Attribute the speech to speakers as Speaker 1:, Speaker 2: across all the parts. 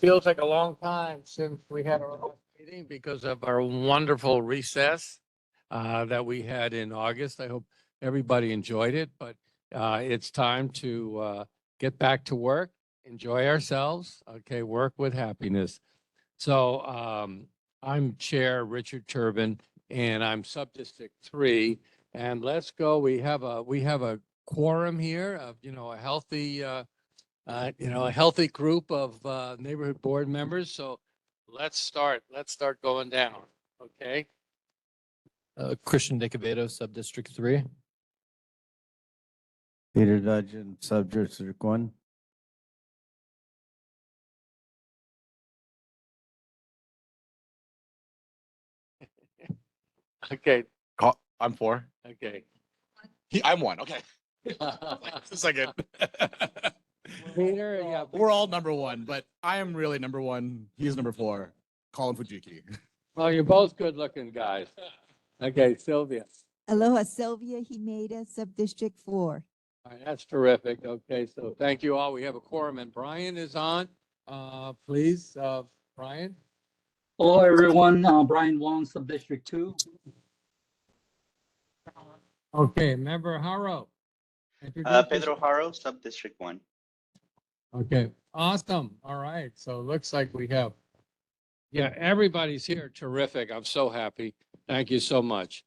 Speaker 1: feels like a long time since we had our last meeting because of our wonderful recess that we had in August. I hope everybody enjoyed it, but it's time to get back to work, enjoy ourselves, okay, work with happiness. So I'm Chair Richard Turbin, and I'm Sub-District 3. And let's go. We have a quorum here of, a healthy a healthy group of neighborhood board members. So let's start going down. Okay.
Speaker 2: Christian Nicovedo, Sub-District 3.
Speaker 3: Peter Dudgeon, Sub-District 1.
Speaker 1: Okay.
Speaker 4: I'm 4.
Speaker 1: Okay.
Speaker 4: I'm 1. Okay. Just a second.
Speaker 1: Peter, yeah.
Speaker 4: We're all number 1, but I am really number 1. He's number 4. Colin Fujiki.
Speaker 1: Well, you're both good looking guys. Okay, Sylvia.
Speaker 5: Aloha, Sylvia Himeda, Sub-District 4.
Speaker 1: All right, that's terrific. Okay, so thank you all. We have a quorum, and Brian is on. Please, Brian.
Speaker 6: Hello, everyone. Brian Wong, Sub-District 2.
Speaker 1: Okay, member Haro.
Speaker 7: Pedro Haro, Sub-District 1.
Speaker 1: Okay, awesome. All right, so it looks like we have, everybody's here. Terrific. I'm so happy. Thank you so much.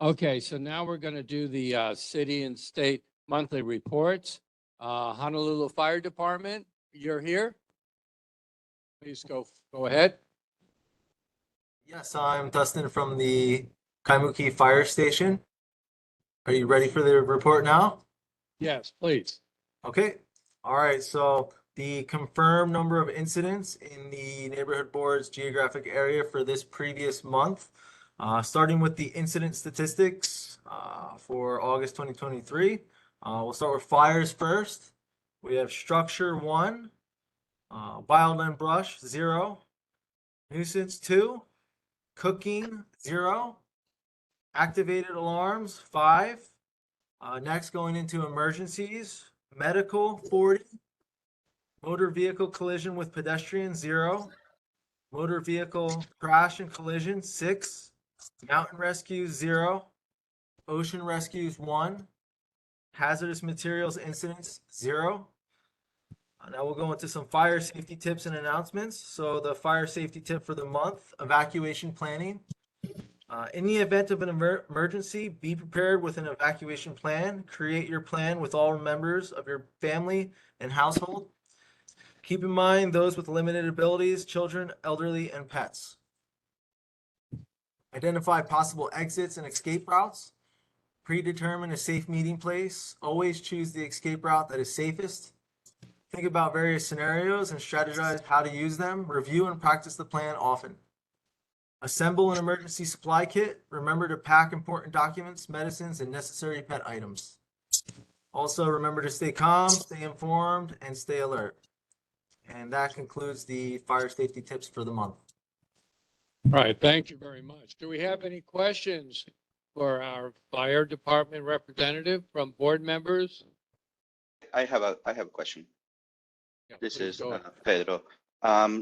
Speaker 1: Okay, so now we're going to do the city and state monthly reports. Honolulu Fire Department, you're here. Please go ahead.
Speaker 8: Yes, I'm Dustin from the Kaimuki Fire Station. Are you ready for the report now?
Speaker 1: Yes, please.
Speaker 8: Okay. All right. So the confirmed number of incidents in the neighborhood board's geographic area for this previous month, starting with the incident statistics for August 2023. We'll start with fires first. We have structure 1, wildland brush 0, nuisance 2, cooking 0, activated alarms 5. Next, going into emergencies, medical 40, motor vehicle collision with pedestrian 0, motor vehicle crash and collision 6, mountain rescues 0, ocean rescues 1, hazardous materials incidents 0. Now we'll go into some fire safety tips and announcements. So the fire safety tip for the month, evacuation planning. In the event of an emergency, be prepared with an evacuation plan. Create your plan with all members of your family and household. Keep in mind those with limited abilities, children, elderly, and pets. Identify possible exits and escape routes. Predetermine a safe meeting place. Always choose the escape route that is safest. Think about various scenarios and strategize how to use them. Review and practice the plan often. Assemble an emergency supply kit. Remember to pack important documents, medicines, and necessary pet items. Also, remember to stay calm, stay informed, and stay alert. And that concludes the fire safety tips for the month.
Speaker 1: All right, thank you very much. Do we have any questions for our fire department representative from board members?
Speaker 7: I have a question.
Speaker 1: Yeah,
Speaker 7: This
Speaker 1: please
Speaker 7: is
Speaker 1: go ahead.
Speaker 7: Pedro.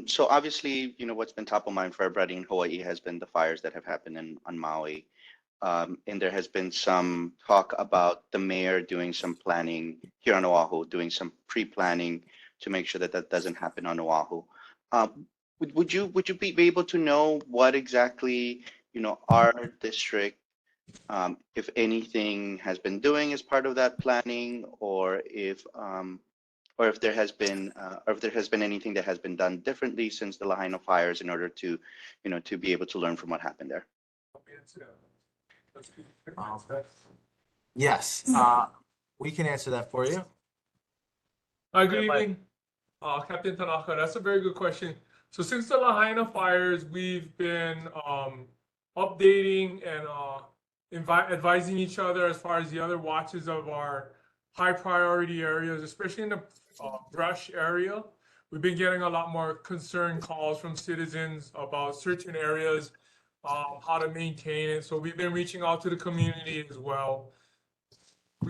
Speaker 7: So obviously, what's been top of mind for everybody in Hawaii has been the fires that have happened on Maui. And there has been some talk about the mayor doing some planning here on Oahu, doing some pre-planning to make sure that that doesn't happen on Oahu. Would you be able to know what exactly, our district, if anything has been doing as part of that planning, or if there has been anything that has been done differently since the Lahaina fires in order to, to be able to learn from what happened there?
Speaker 8: Yes, we can answer that for you.
Speaker 9: Good evening, Captain Tanaka. That's a very good question. So since the Lahaina fires, we've been updating and advising each other as far as the other watches of our high priority areas, especially in the brush area. We've been getting a lot more concern calls from citizens about certain areas, how to maintain it. So we've been reaching out to the community as well.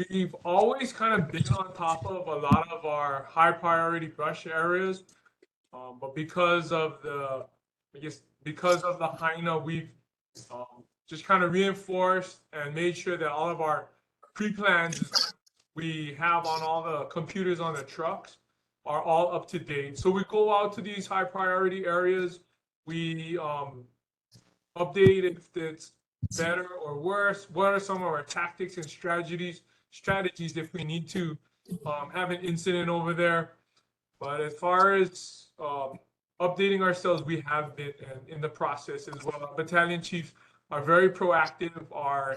Speaker 9: We've always kind of been on top of a lot of our high priority brush areas. But because of the, I guess, because of the Lahaina, we've just kind of reinforced and made sure that all of our pre-plans we have on all the computers on the trucks are all up to date. So we go out to these high priority areas. We update if it's better or worse. What are some of our tactics and strategies if we need to have an incident over there. But as far as updating ourselves, we have been in the process as well. Our battalion chiefs are very proactive. Our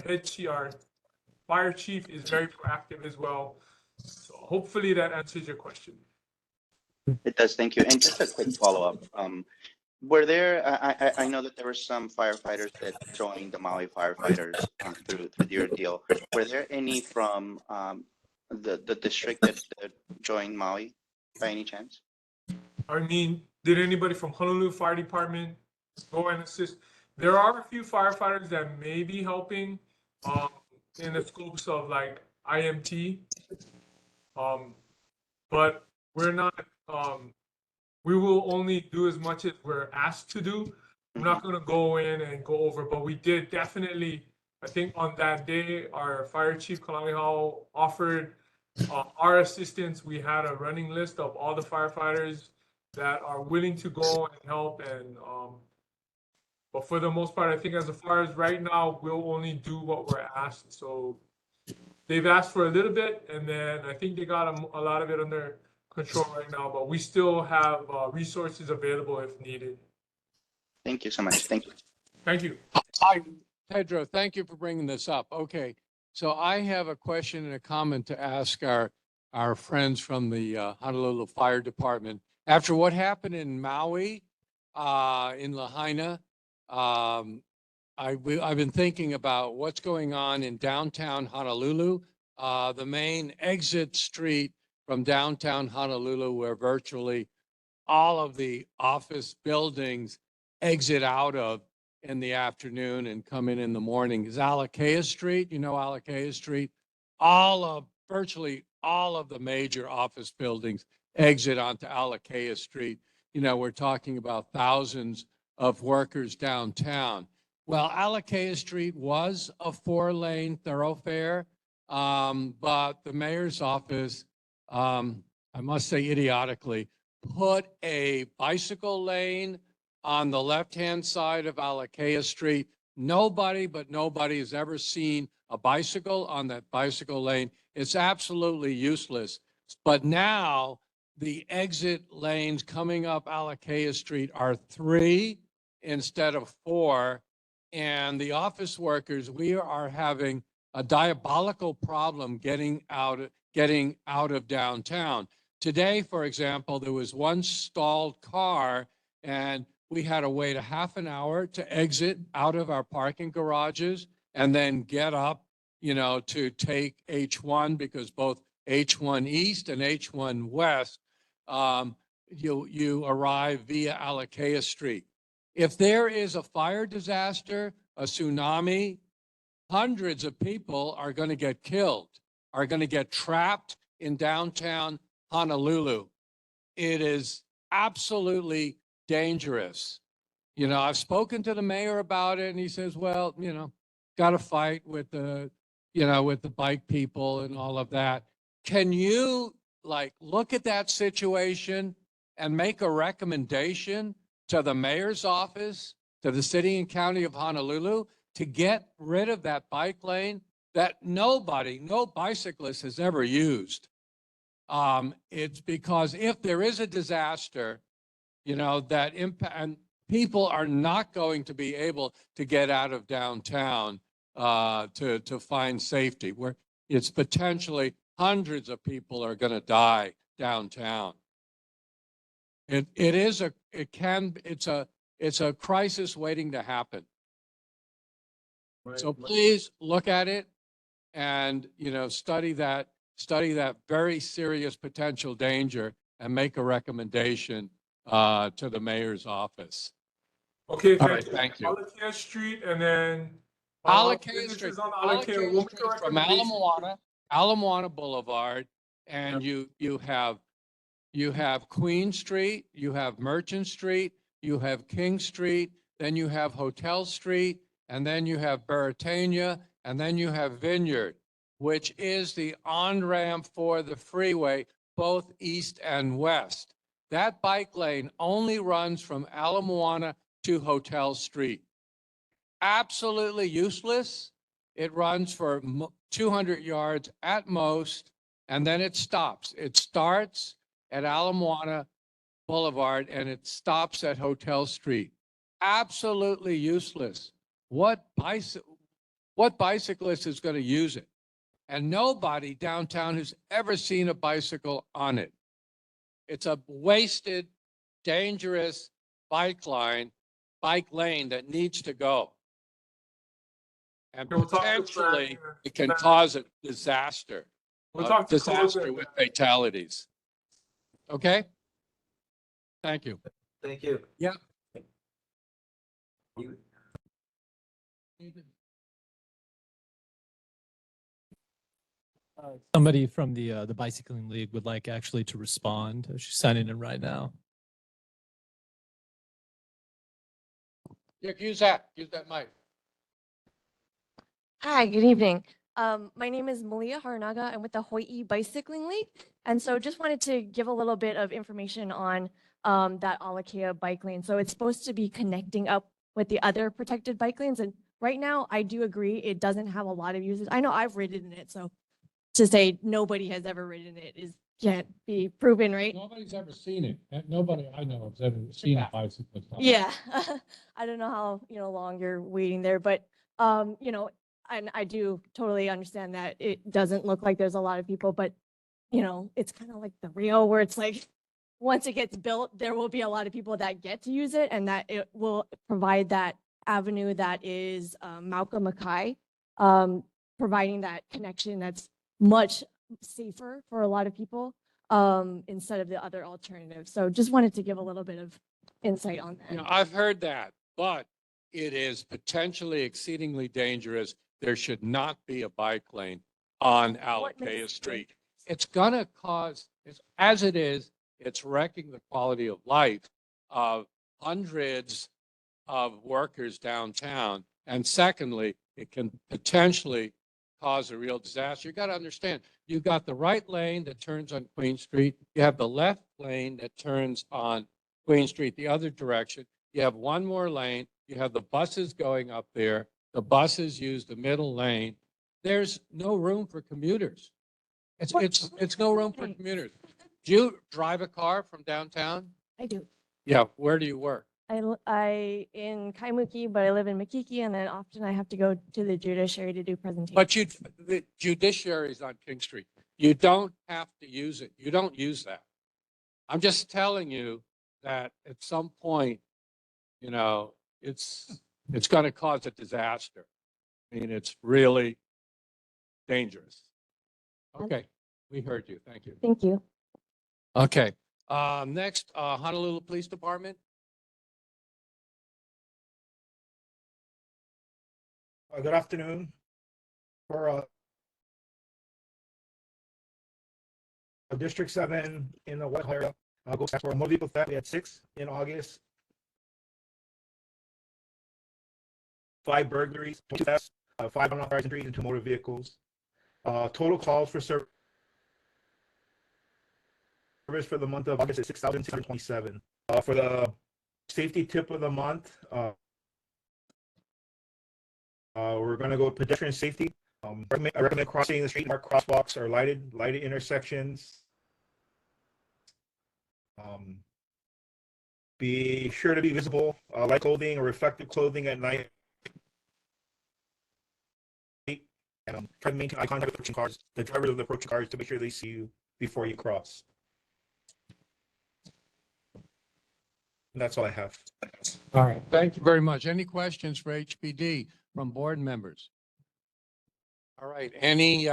Speaker 9: fire chief is very proactive as well. So hopefully that answers your question.
Speaker 7: It does, thank you. And just a quick follow-up. Were there, I know that there were some firefighters that joined the Maui firefighters through your deal. Were there any from the district that joined Maui by any chance?
Speaker 9: I mean, did anybody from Honolulu Fire Department go and assist? There are a few firefighters that may be helping in the scopes of like IMT, but we're not. We will only do as much as we're asked to do. I'm not going to go in and go over, but we did definitely. I think on that day, our fire chief Kāhala offered our assistance. We had a running list of all the firefighters that are willing to go and help, and but for the most part, I think as far as right now, we'll only do what we're asked. So they've asked for a little bit, and then I think they got a lot of it under control right now, but we still have resources available if needed.
Speaker 7: Thank you so much. Thank you.
Speaker 9: Thank you.
Speaker 1: Hi, Pedro, thank you for bringing this up. Okay, so I have a question and a comment to ask our friends from the Honolulu Fire Department. After what happened in Maui, in Lahaina, I've been thinking about what's going on in downtown Honolulu, the main exit street from downtown Honolulu, where virtually all of the office buildings exit out of in the afternoon and come in the morning, is Alakai Street. You know Alakai Street? Virtually all of the major office buildings exit onto Alakai Street. You know, we're talking about thousands of workers downtown. Well, Alakai Street was a 4-lane thoroughfare, but the mayor's office, I must say idiotically, put a bicycle lane on the left-hand side of Alakai Street. Nobody has ever seen a bicycle on that bicycle lane. It's absolutely useless. But now the exit lanes coming up Alakai Street are 3 instead of 4. And the office workers, we are having a diabolical problem getting out of downtown. Today, for example, there was one stalled car and we had to wait a half an hour to exit out of our parking garages and then get up, you know, to take H1, because both H1 East and H1 West, you arrive via Alakai Street. If there is a fire disaster, a tsunami, hundreds of people are going to get killed, are going to get trapped in downtown Honolulu. It is absolutely dangerous. You know, I've spoken to the mayor about it and he says, well, you know, got to fight with the bike people and all of that. Can you look at that situation and make a recommendation to the mayor's office, to the city and county of Honolulu, to get rid of that bike lane that no bicyclist has ever used? It's because if there is a disaster, you know, that impact, and people are not going to be able to get out of downtown to find safety, where it's potentially hundreds of people are going to die downtown. It's a crisis waiting to happen.
Speaker 8: Right.
Speaker 1: So please look at it and, you know, study that very serious potential danger and make a recommendation to the mayor's office.
Speaker 9: Okay,
Speaker 1: All right, thank you.
Speaker 9: Alakai Street, and then
Speaker 1: Alakai Street,
Speaker 9: businesses on Alakai, we'll make a
Speaker 1: from
Speaker 9: recommendation.
Speaker 1: Ala Moana Boulevard, and you you have Queen Street, you have Merchant Street, you have King Street, then you have Hotel Street, and then you have Baratania, and then you have Vineyard, which is the on-ramp for the freeway, both east and west. That bike lane only runs from Ala Moana to Hotel Street. Absolutely useless. It runs for 200 yards at most, and then it stops. It starts at Ala Moana Boulevard and it stops at Hotel Street. Absolutely useless. What bicyclist is going to use it? And nobody downtown has ever seen a bicycle on it. It's a wasted, dangerous bike lane that needs to go. And
Speaker 9: We'll talk to
Speaker 1: potentially
Speaker 9: Fran.
Speaker 1: it can cause a disaster.
Speaker 9: We'll
Speaker 1: a
Speaker 9: talk to
Speaker 1: disaster
Speaker 9: Coulter.
Speaker 1: with fatalities. Okay? Thank you.
Speaker 8: Thank you.
Speaker 1: Yeah.
Speaker 2: Somebody from the Bicycling League would like actually to respond. She's signing in right now.
Speaker 1: Yeah, use that mic.
Speaker 10: Hi, good evening. My name is Malia Haranaga. I'm with the Hawaii Bicycling League. And so just wanted to give a little bit of information on that Alakea bike lane. So it's supposed to be connecting up with the other protected bike lanes. And right now, I do agree it doesn't have a lot of uses. I know I've ridden in it, so to say nobody has ever ridden it can't be proven, right?
Speaker 1: Nobody's ever seen it. Nobody I know has ever seen a bicycle.
Speaker 10: Yeah, I don't know how, long you're waiting there, but, and I do totally understand that it doesn't look like there's a lot of people, but, it's kind of like the Rio where it's like, once it gets built, there will be a lot of people that get to use it and that it will provide that avenue that is Malcolm Mackay, providing that connection that's much safer for a lot of people instead of the other alternatives. So just wanted to give a little bit of insight on that.
Speaker 1: I've heard that, but it is potentially exceedingly dangerous. There should not be a bike lane on
Speaker 10: What makes
Speaker 1: Alakea
Speaker 10: it
Speaker 1: Street. It's going to cause, as it is, it's wrecking the quality of life of hundreds of workers downtown. And secondly, it can potentially cause a real disaster. You got to understand, you've got the right lane that turns on Queen Street. You have the left lane that turns on Queen Street, the other direction. You have one more lane. You have the buses going up there. The buses use the middle lane. There's no room for commuters. It's no room for commuters. Do you drive a car from downtown?
Speaker 10: I do.
Speaker 1: Yeah. Where do you work?
Speaker 10: I in Kaimuki, but I live in Makiki, and then often I have to go to the judiciary to do presentations.
Speaker 1: But the judiciary is on King Street. You don't have to use it. You don't use that. I'm just telling you that at some point, it's going to cause a disaster. I mean, it's really dangerous. Okay, we heard you. Thank you.
Speaker 10: Thank you.
Speaker 1: Okay, next, Honolulu Police Department.
Speaker 11: Good afternoon. For District 7 in the Wai'alae area, goes back for a motor vehicle theft. We had 6 in August, 5 burglaries, 2 thefts, 5 unauthorized entries into motor vehicles. Total calls for service for the month of August is 6,627. For the safety tip of the month, we're going to go with pedestrian safety. I recommend crossing the street marked crosswalks or lighted intersections. Be sure to be visible, light clothing or reflective clothing at night. And try to maintain eye contact with approaching cars, the drivers of the approaching cars, to make sure they see you before you cross. And that's all I have.
Speaker 1: All right. Thank you very much. Any questions for HPD from board members? All right. Any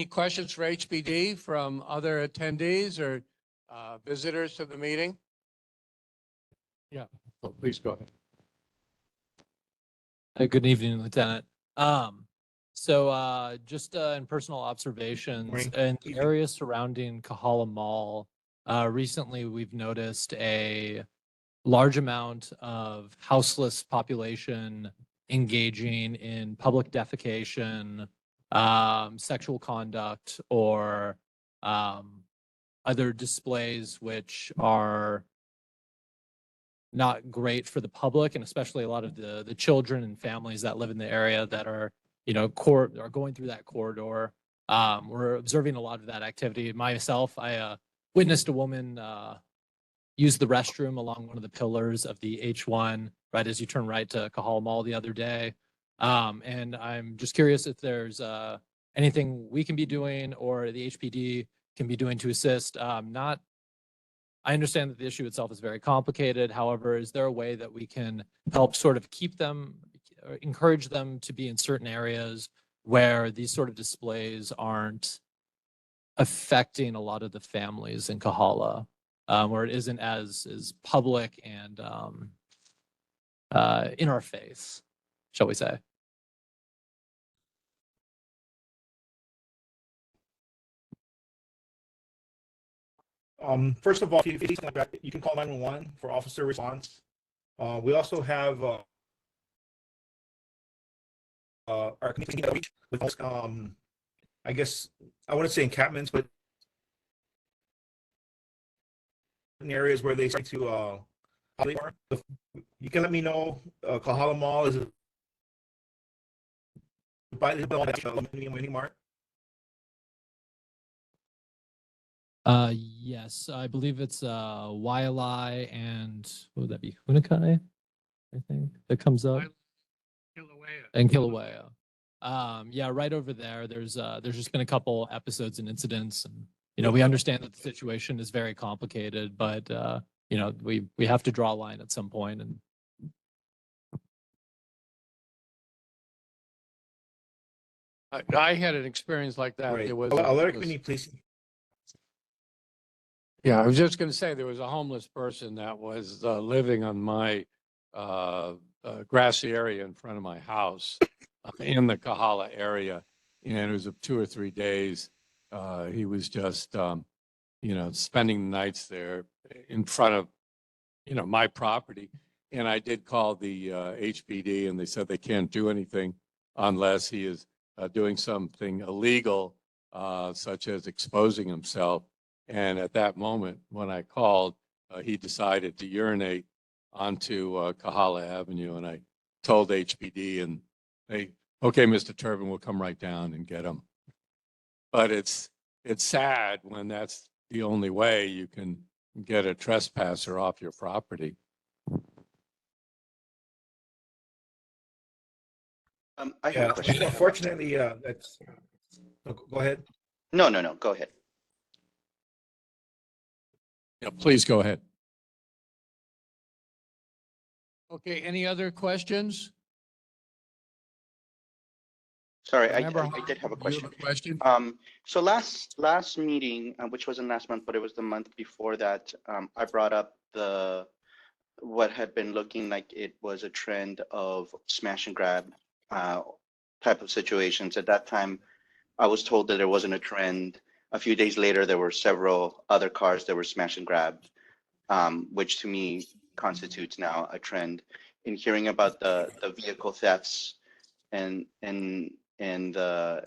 Speaker 1: questions for HPD from other attendees or visitors to the meeting? Yeah, so please go ahead.
Speaker 2: Good evening, Lieutenant. So just in personal observations,
Speaker 11: Morning.
Speaker 2: in the area surrounding Kāhala Mall, recently we've noticed a large amount of houseless population engaging in public defecation, sexual conduct, or other displays which are not great for the public, and especially a lot of the children and families that live in the area that are, are going through that corridor. We're observing a lot of that activity. Myself, I witnessed a woman use the restroom along one of the pillars of the H1 right as you turn right to Kāhala Mall the other day. And I'm just curious if there's anything we can be doing or the HPD can be doing to assist. I understand that the issue itself is very complicated. However, is there a way that we can help sort of keep them, or encourage them to be in certain areas where these sort of displays aren't affecting a lot of the families in Kāhala, where it isn't as public and in our face, shall we say?
Speaker 11: First of all, if you see something like that, you can call 911 for officer response. We also have our community outreach with I guess I wouldn't say encampments, but in areas where they start to you can let me know. Kāhala Mall is by the mini mart.
Speaker 2: Yes, I believe it's Wai'alae and what would that be? Hunakai, I think that comes up.
Speaker 1: Kilauea.
Speaker 2: And Kilauea. Yeah, right over there. There's just been a couple episodes and incidents, and we understand that the situation is very complicated, but we have to draw a line at some point. And
Speaker 1: I had an experience like that.
Speaker 11: Right.
Speaker 1: There was
Speaker 11: Alert community, please.
Speaker 1: Yeah, I was just going to say there was a homeless person that was living on my grassy area in front of my house in the Kāhala area, and it was 2 or 3 days. He was just, spending the nights there in front of, my property. And I did call the HPD, and they said they can't do anything unless he is doing something illegal, such as exposing himself. And at that moment, when I called, he decided to urinate onto Kāhala Avenue, and I told HPD, and they, okay, Mr. Turbin, we'll come right down and get him. But it's sad when that's the only way you can get a trespasser off your property.
Speaker 7: I have a question.
Speaker 11: Unfortunately, that's. Go ahead.
Speaker 7: No, go ahead.
Speaker 1: Yeah, please go ahead. Okay, any other questions?
Speaker 7: Sorry, I
Speaker 1: Remember,
Speaker 7: did have a
Speaker 1: you have
Speaker 7: question.
Speaker 1: a question?
Speaker 7: So last meeting, which wasn't last month, but it was the month before that, I brought up what had been looking like it was a trend of smash and grab type of situations. At that time, I was told that there wasn't a trend. A few days later, there were several other cars that were smash and grabbed, which to me constitutes now a trend. In hearing about the vehicle thefts and the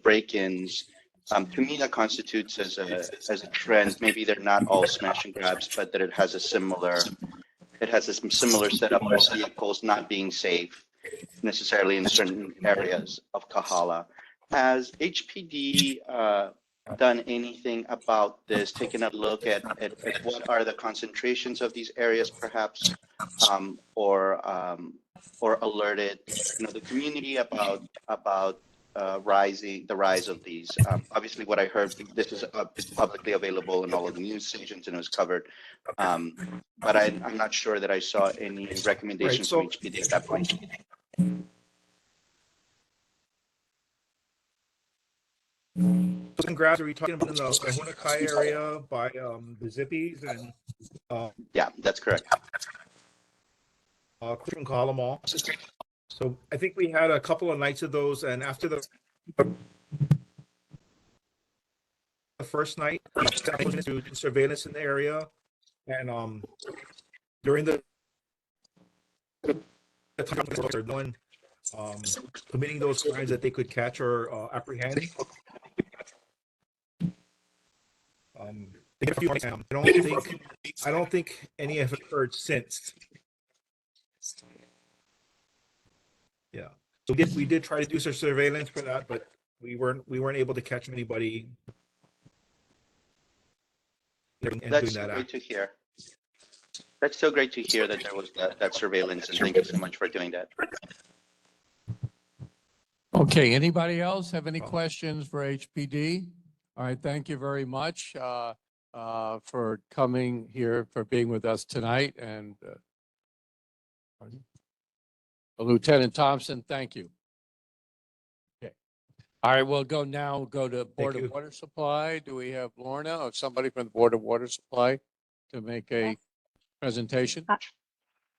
Speaker 7: break-ins, to me that constitutes as a trend. Maybe they're not all smash and grabs, but that it has a similar setup of vehicles not being safe necessarily in certain areas of Kāhala. Has HPD done anything about this, taken a look at what are the concentrations of these areas perhaps, or alerted the community about the rise of these? Obviously what I heard, this is publicly available in all of the news stations and it was covered, but I'm not sure that I saw any recommendations from HPD at that point.
Speaker 11: And grabs, are we talking about in the Hunakai area by the Zippies and
Speaker 7: Yeah, that's correct.
Speaker 11: from Kāhala Mall? So I think we had a couple of nights of those, and after the first night, we started to do surveillance in the area, and during the time they're doing committing those crimes that they could catch or apprehend. They get a few months now. I don't think any have occurred since. Yeah. So we did try to do some surveillance for that, but we weren't able to catch anybody. And
Speaker 7: That's
Speaker 11: doing that
Speaker 7: great
Speaker 11: act.
Speaker 7: to hear. That's so great to hear that there was that surveillance, and thank you so much for doing that.
Speaker 1: Okay, anybody else have any questions for HPD? All right, thank you very much for coming here, for being with us tonight, and Lieutenant Thompson, thank you. Okay. All right, we'll go to Board
Speaker 11: you.
Speaker 1: of Water Supply. Do we have Lorna or somebody from the Board of Water Supply to make a
Speaker 12: Yes.
Speaker 1: presentation?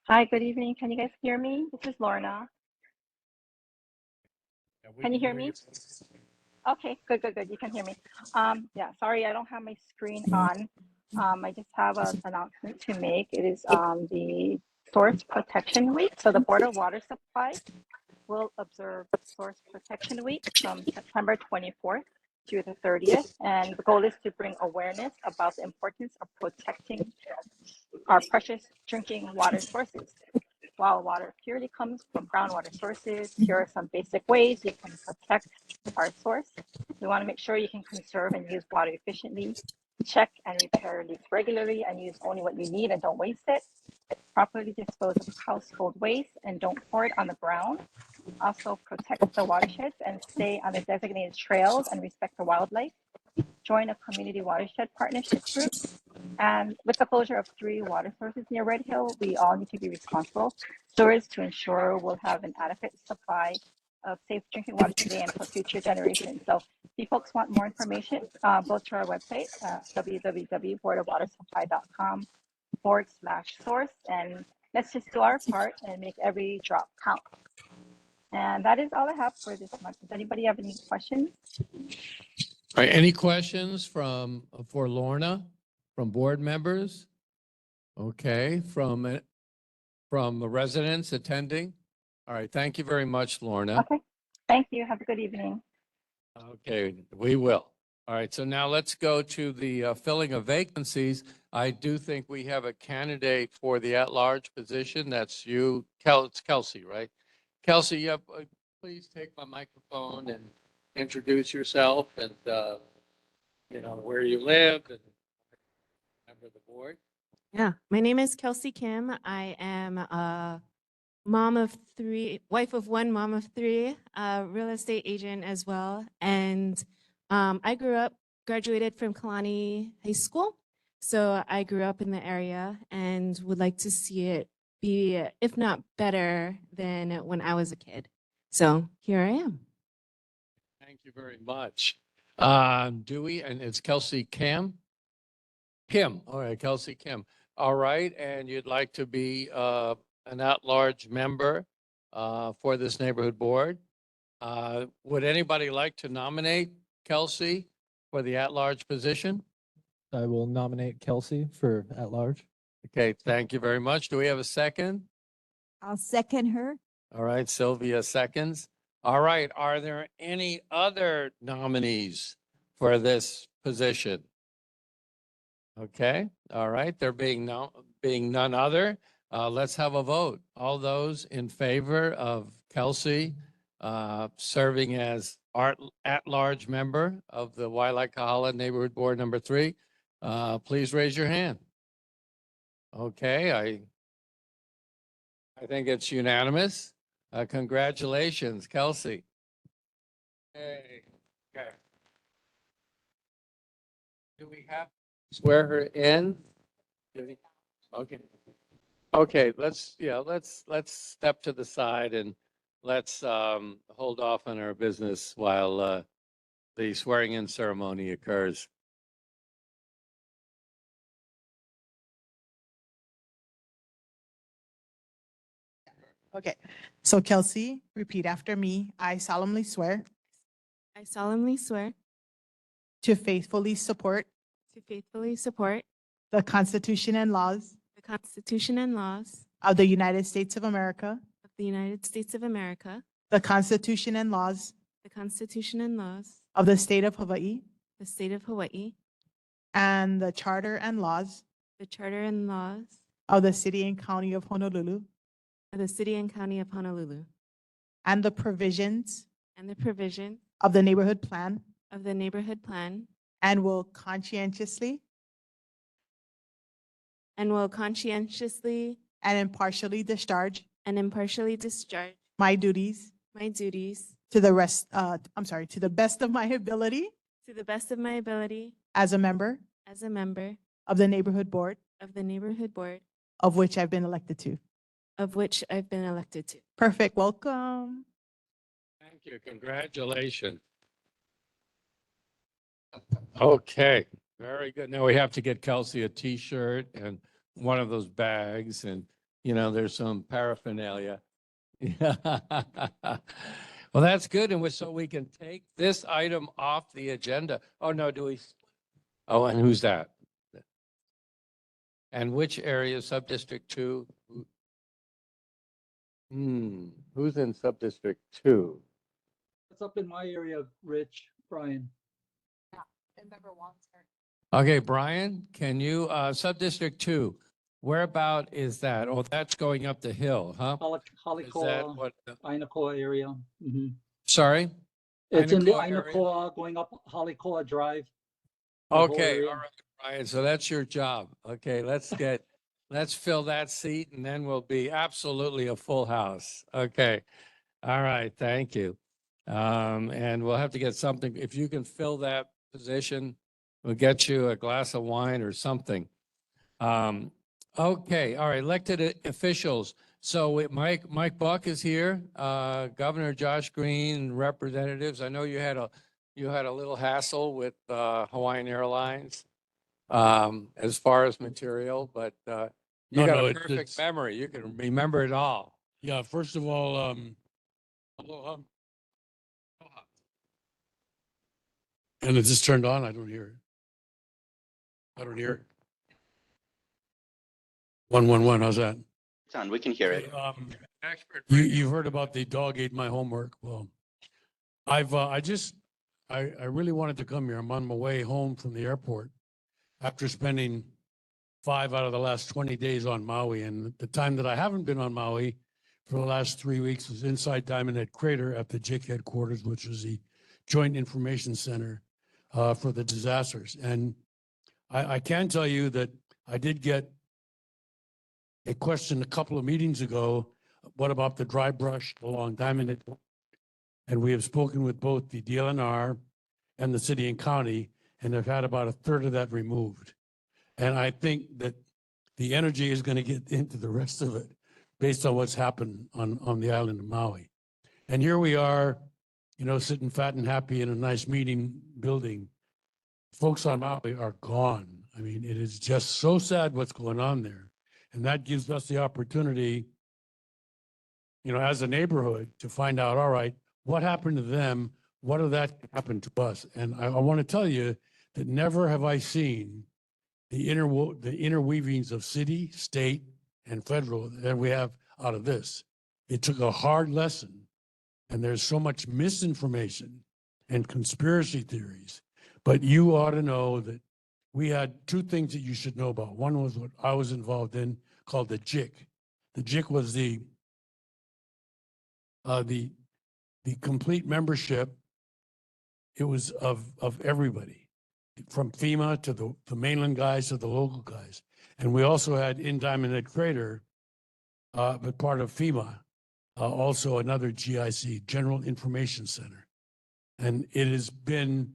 Speaker 12: Hi, good evening. Can you guys hear me? This is Lorna. Can you hear me? Okay, good. You can hear me. Yeah, sorry, I don't have my screen on. I just have an announcement to make. It is the Source Protection Week. So the Board of Water Supply will observe Source Protection Week from September 24th to the 30th. And the goal is to bring awareness about the importance of protecting our precious drinking water sources. While water purely comes from groundwater sources, here are some basic ways you can protect our source. We want to make sure you can conserve and use water efficiently, check and repair leaks regularly, and use only what you need and don't waste it. Properly dispose of household waste and don't pour it on the ground. Also protect the watersheds and stay on the designated trails and respect the wildlife. Join a community watershed partnership group. And with the closure of 3 water sources near Red Hill, we all need to be responsible stewards to ensure we'll have an adequate supply of safe drinking water today and for future generations. So if you folks want more information, go to our website, www.boardofwatersupply.com/source, and let's just do our part and make every drop count. And that is all I have for this month. Does anybody have any questions?
Speaker 1: All right, any questions for Lorna, from board members? Okay, from the residents attending? All right, thank you very much, Lorna.
Speaker 12: Okay, thank you. Have a good evening.
Speaker 1: Okay, we will. All right, so now let's go to the filling of vacancies. I do think we have a candidate for the at-large position. That's you, it's Kelsey, right? Kelsey, yeah, please take my microphone and introduce yourself and, where you live and member of the board.
Speaker 13: Yeah, my name is Kelsey Kim. I am a mom of 3, wife of 1, mom of 3, real estate agent as well. And I graduated from Kalani High School. So I grew up in the area and would like to see it be, if not better than when I was a kid. So here I am.
Speaker 1: Thank you very much. Dewey, and it's Kelsey Kim? Kim, all right, Kelsey Kim. All right, and you'd like to be an at-large member for this neighborhood board. Would anybody like to nominate Kelsey for the at-large position?
Speaker 2: I will nominate Kelsey for at-large.
Speaker 1: Okay, thank you very much. Do we have a second?
Speaker 5: I'll second her.
Speaker 1: All right, Sylvia seconds. All right, are there any other nominees for this position? Okay, all right, there being none other, let's have a vote. All those in favor of Kelsey serving as at-large member of the Wai'alae Kāhala Neighborhood Board number 3, please raise your hand. Okay, I think it's unanimous. Congratulations, Kelsey. Hey, okay. Do we have to swear her in? Okay. Okay, let's step to the side and let's hold off on our business while the swearing in ceremony occurs.
Speaker 14: Okay, so Kelsey, repeat after me. I solemnly swear
Speaker 13: I solemnly swear
Speaker 14: to faithfully support
Speaker 13: to faithfully support
Speaker 14: the Constitution and laws
Speaker 13: the Constitution and laws
Speaker 14: of the United States of America,
Speaker 13: of the United States of America,
Speaker 14: the Constitution and laws
Speaker 13: the Constitution and laws
Speaker 14: of the State of Hawaii,
Speaker 13: of the State of Hawaii,
Speaker 14: and the Charter and laws
Speaker 13: the Charter and laws
Speaker 14: of the City and County of Honolulu,
Speaker 13: of the City and County of Honolulu,
Speaker 14: and the provisions
Speaker 13: and the provision
Speaker 14: of the Neighborhood Plan,
Speaker 13: of the Neighborhood Plan,
Speaker 14: and will conscientiously
Speaker 13: and will conscientiously
Speaker 14: and impartially discharge
Speaker 13: my
Speaker 14: my duties
Speaker 13: duties
Speaker 14: to the to the best of my ability
Speaker 13: to the best of my ability
Speaker 14: as a member
Speaker 13: as a member
Speaker 14: of the Neighborhood Board
Speaker 13: of the Neighborhood Board
Speaker 14: of which I've been elected to.
Speaker 13: of which I've been elected to.
Speaker 14: Perfect. Welcome.
Speaker 1: Thank you. Congratulations. Okay, very good. Now we have to get Kelsey a T-shirt and one of those bags, and there's some paraphernalia. Well, that's good, and so we can take this item off the agenda. Oh no, do we? Oh, and who's that? And which area? Sub-District 2? Who's in Sub-District 2?
Speaker 6: What's up in my area, Rich, Brian?
Speaker 1: Okay, Brian, can you, Sub-District 2, whereabout is that? Oh, that's going up the hill, huh? Is that
Speaker 6: Halikoa,
Speaker 1: what?
Speaker 6: Ainakoa area.
Speaker 1: Sorry?
Speaker 6: It's in the
Speaker 1: Ainakoa area?
Speaker 6: Ainakoa, going up Halikoa Drive. the whole
Speaker 1: Okay,
Speaker 6: area.
Speaker 1: all right, Brian, so that's your job. Okay, let's fill that seat and then we'll be absolutely a full house. Okay. All right, thank you. And we'll have to get something, if you can fill that position, we'll get you a glass of wine or something. Okay, all right, elected officials. So Mike Buck is here, Governor Josh Green, representatives. I know you had a little hassle with Hawaiian Airlines as far as material, but you got a perfect memory. You can remember it all.
Speaker 15: Yeah, first of all, aloha. And it just turned on. I don't hear it. I don't hear it. 111, how's that?
Speaker 7: It's on, we can hear it.
Speaker 15: You've heard about the dog ate my homework. Well, I really wanted to come here. I'm on my way home from the airport after spending 5 out of the last 20 days on Maui. And the time that I haven't been on Maui for the last 3 weeks was inside Diamond Head Crater at the JIC headquarters, which is the Joint Information Center for the disasters. And I can tell you that I did get a question a couple of meetings ago. What about the dry brush along Diamond Head? And we have spoken with both the DLNR and the city and county, and have had about a third of that removed. And I think that the energy is going to get into the rest of it based on what's happened on the island of Maui. And here we are, sitting fat and happy in a nice meeting building. Folks on Maui are gone. I mean, it is just so sad what's going on there. And that gives us the opportunity, as a neighborhood to find out, all right, what happened to them? What did that happen to us? And I want to tell you that never have I seen the interweavings of city, state, and federal that we have out of this. It took a hard lesson, and there's so much misinformation and conspiracy theories. But you ought to know that we had two things that you should know about. One was what I was involved in, called the JIC. The JIC was the complete membership. It was of everybody, from FEMA to the mainland guys to the local guys. And we also had in Diamond Head Crater, but part of FEMA, also another GIC, General Information Center. And it has been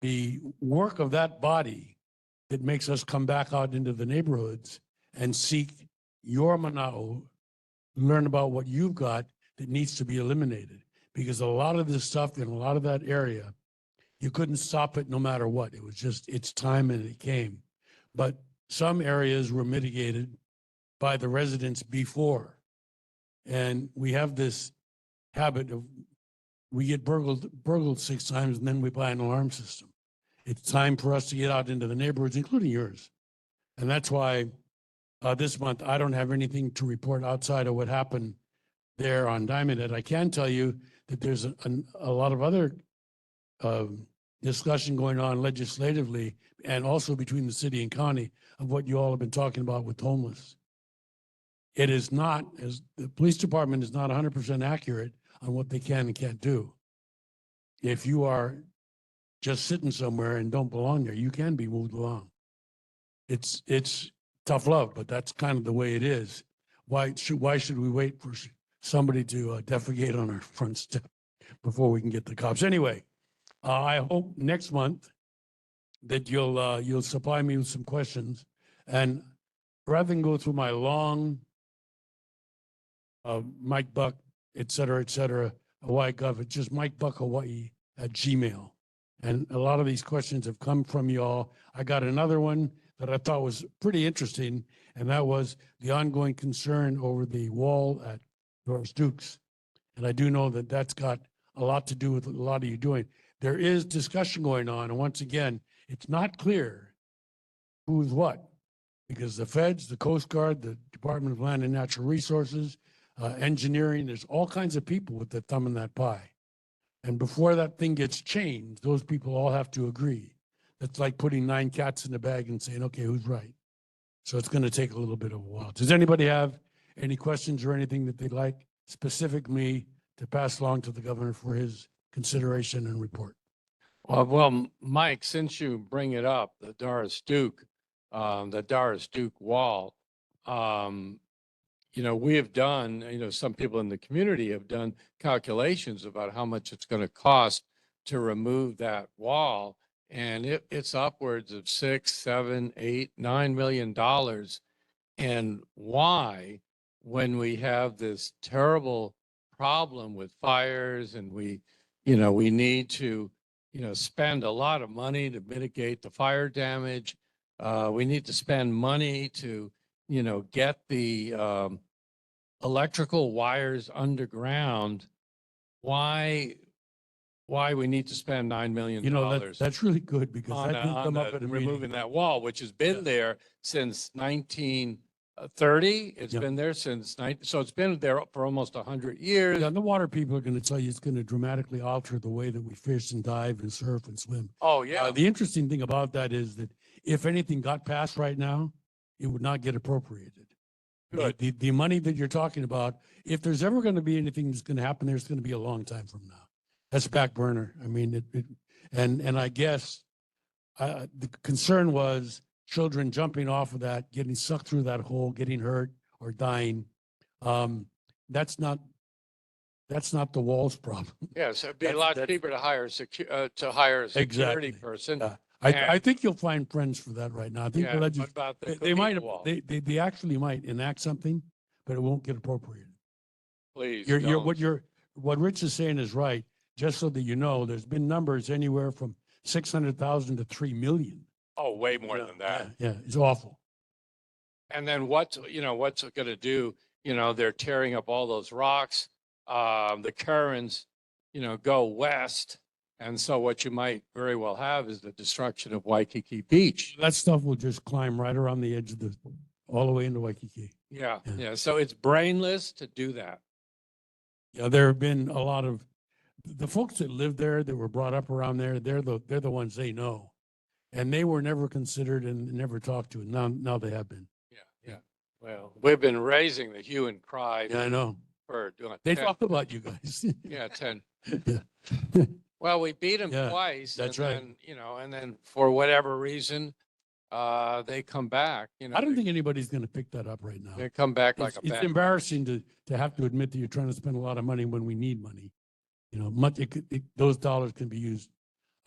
Speaker 15: the work of that body that makes us come back out into the neighborhoods and seek your mana'o, learn about what you've got that needs to be eliminated. Because a lot of this stuff in a lot of that area, you couldn't stop it no matter what. It was just, it's time and it came. But some areas were mitigated by the residents before. And we have this habit of, we get burgled 6 times and then we buy an alarm system. It's time for us to get out into the neighborhoods, including yours. And that's why this month, I don't have anything to report outside of what happened there on Diamond Head. I can tell you that there's a lot of other discussion going on legislatively and also between the city and county of what you all have been talking about with homeless. It is not, as the police department is not 100% accurate on what they can and can't do. If you are just sitting somewhere and don't belong there, you can be moved along. It's tough love, but that's kind of the way it is. Why should we wait for somebody to defecate on our front step before we can get the cops? Anyway, I hope next month that you'll supply me with some questions, and rather than go through my long Mike Buck, et cetera, Hawaii Gov, it's just Mike Buck Hawaii at Gmail. And a lot of these questions have come from y'all. I got another one that I thought was pretty interesting, and that was the ongoing concern over the wall at Doris Duke's. And I do know that that's got a lot to do with a lot of you doing. There is discussion going on, and once again, it's not clear who's what, because the feds, the Coast Guard, the Department of Land and Natural Resources, engineering, there's all kinds of people with their thumb in that pie. And before that thing gets changed, those people all have to agree. That's like putting 9 cats in a bag and saying, okay, who's right? So it's going to take a little bit of a while. Does anybody have any questions or anything that they'd like specifically to pass along to the governor for his consideration and report?
Speaker 1: Well, Mike, since you bring it up, the Doris Duke wall, we have done, some people in the community have done calculations about how much it's going to cost to remove that wall. And it's upwards of $6, $7, $8, $9 million. And why, when we have this terrible problem with fires and we need to, spend a lot of money to mitigate the fire damage. We need to spend money to, get the electrical wires underground. Why we need to spend $9 million?
Speaker 15: That's really good because
Speaker 1: on,
Speaker 15: that didn't come up at a
Speaker 1: removing
Speaker 15: meeting.
Speaker 1: that wall, which has been there since 1930. It's
Speaker 15: Yeah.
Speaker 1: been there since so it's been there for almost 100 years.
Speaker 15: Yeah, and the water people are going to tell you it's going to dramatically alter the way that we fish and dive and surf and swim.
Speaker 1: Oh yeah.
Speaker 15: The interesting thing about that is that if anything got passed right now, it would not get appropriated.
Speaker 1: Good.
Speaker 15: The money that you're talking about, if there's ever going to be anything that's going to happen there, it's going to be a long time from now. That's back burner. I mean, and I guess the concern was children jumping off of that, getting sucked through that hole, getting hurt or dying. That's not the wall's problem.
Speaker 1: Yeah, so it'd be a
Speaker 15: That's-
Speaker 1: lot cheaper to hire a security
Speaker 15: Exactly.
Speaker 1: person.
Speaker 15: I think you'll find friends for that right now. I think
Speaker 1: Yeah,
Speaker 15: the
Speaker 1: what about the
Speaker 15: they might
Speaker 1: Cathedral wall?
Speaker 15: they actually might enact something, but it won't get appropriated.
Speaker 1: Please.
Speaker 15: What Rich is saying is right. Just so that you know, there's been numbers anywhere from 600,000 to 3 million.
Speaker 1: Oh, way more than that.
Speaker 15: Yeah, it's awful.
Speaker 1: And then what's it going to do? They're tearing up all those rocks. The currents, go west. And so what you might very well have is the destruction of Waikiki Beach.
Speaker 15: That stuff will just climb right around the edge of all the way into Waikiki.
Speaker 1: Yeah. So it's brainless to do that.
Speaker 15: Yeah, there have been a lot of the folks that live there that were brought up around there. They're the ones they know, and they were never considered and never talked to. And now they have been.
Speaker 1: Yeah. Well, we've been raising the hue and cry.
Speaker 15: Yeah, I know.
Speaker 1: For
Speaker 15: They talk about you guys.
Speaker 1: 10.
Speaker 15: Yeah.
Speaker 1: Well, we beat them
Speaker 15: Yeah,
Speaker 1: twice.
Speaker 15: that's
Speaker 1: and
Speaker 15: right.
Speaker 1: Then, and then for whatever reason, they come back.
Speaker 15: I don't think anybody's going to pick that up right now.
Speaker 1: They come back like a
Speaker 15: It's
Speaker 1: bat.
Speaker 15: embarrassing to have to admit that you're trying to spend a lot of money when we need money. Those dollars can be used.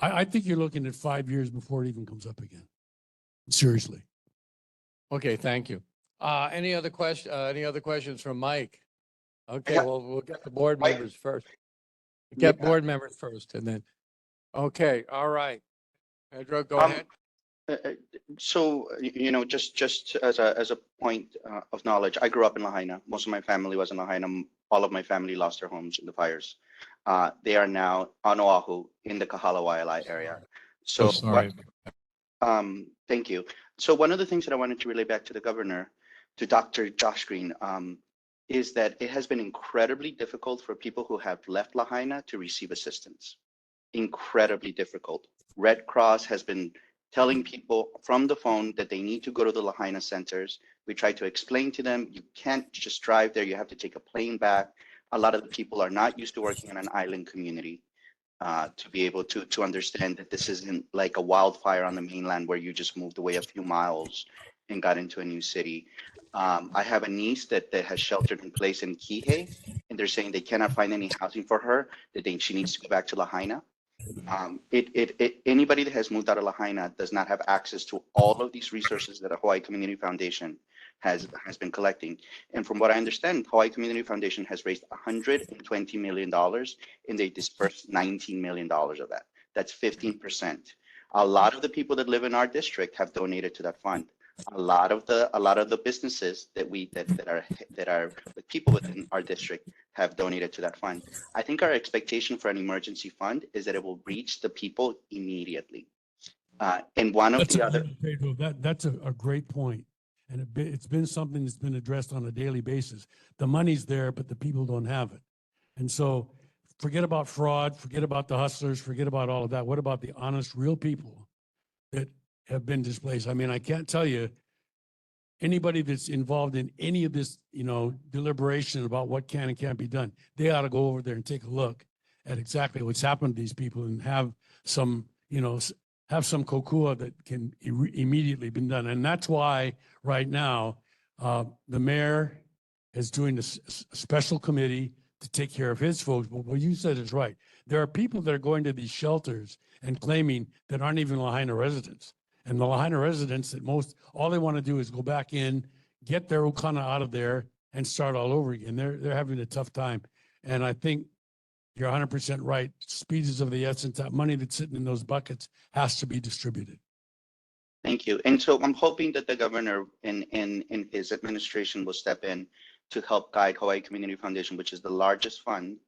Speaker 15: I think you're looking at 5 years before it even comes up again. Seriously.
Speaker 1: Okay, thank you. Any other questions from Mike? Okay,
Speaker 7: Yeah.
Speaker 1: well, we'll get the board
Speaker 7: Mike.
Speaker 1: members first.
Speaker 7: Yeah.
Speaker 1: Board members first and then, okay, all right. Pedro, go
Speaker 7: Um,
Speaker 1: ahead.
Speaker 7: So, just as a point of knowledge, I grew up in Lahaina. Most of my family was in Lahaina. All of my family lost their homes in the fires. They are now on Oahu in the Kāhala Wai'alae area. So,
Speaker 2: sorry.
Speaker 7: thank you. So one of the things that I wanted to relay back to the governor, to Dr. Josh Green, is that it has been incredibly difficult for people who have left Lahaina to receive assistance. Incredibly difficult. Red Cross has been telling people from the phone that they need to go to the Lahaina centers. We try to explain to them, you can't just drive there, you have to take a plane back. A lot of the people are not used to working in an island community to be able to understand that this isn't like a wildfire on the mainland where you just moved away a few miles and got into a new city. I have a niece that has sheltered in place in Kihei, and they're saying they cannot find any housing for her, that she needs to go back to Lahaina. Anybody that has moved out of Lahaina does not have access to all of these resources that a Hawaii Community Foundation has been collecting. And from what I understand, Hawaii Community Foundation has raised $120 million and they dispersed $19 million of that. That's 15%. A lot of the people that live in our district have donated to that fund. A lot of the businesses that are the people within our district have donated to that fund. I think our expectation for an emergency fund is that it will reach the people immediately. And one of the other,
Speaker 15: Pedro, that's a great point. And it's been something that's been addressed on a daily basis. The money's there, but the people don't have it. And so forget about fraud, forget about the hustlers, forget about all of that. What about the honest, real people that have been displaced? I mean, I can't tell you, anybody that's involved in any of this, deliberation about what can and can't be done, they ought to go over there and take a look at exactly what's happened to these people and have some, have some kokua that can immediately be done. And that's why right now, the mayor is doing a special committee to take care of his folks. But what you said is right. There are people that are going to these shelters and claiming that aren't even Lahaina residents. And the Lahaina residents that all they want to do is go back in, get their ukana out of there and start all over again. They're having a tough time. And I think you're 100% right. Speed is of the essence. That money that's sitting in those buckets has to be distributed.
Speaker 7: thank you. And so I'm hoping that the governor in his administration will step in to help guide Hawaii Community Foundation, which is the largest fund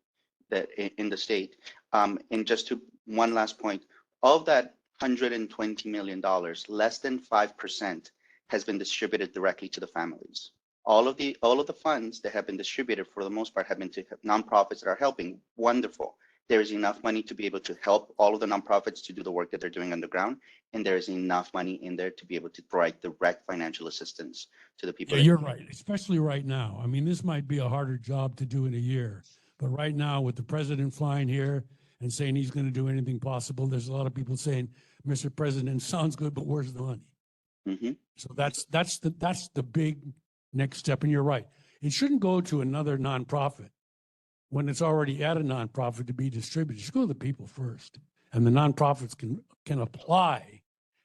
Speaker 7: that in the state. And just to one last point, of that $120 million, less than 5% has been distributed directly to the families. All of the funds that have been distributed for the most part have been to nonprofits that are helping. Wonderful. There is enough money to be able to help all of the nonprofits to do the work that they're doing on the ground. And there is enough money in there to be able to provide direct financial assistance to the people.
Speaker 15: Yeah, you're right, especially right now. I mean, this might be a harder job to do in a year, but right now with the president flying here and saying he's going to do anything possible, there's a lot of people saying, Mr. President, sounds good, but where's the money?
Speaker 7: Mm-hmm.
Speaker 15: So that's the big next step. And you're right. It shouldn't go to another nonprofit when it's already at a nonprofit to be distributed. It should go to the people first. And the nonprofits can apply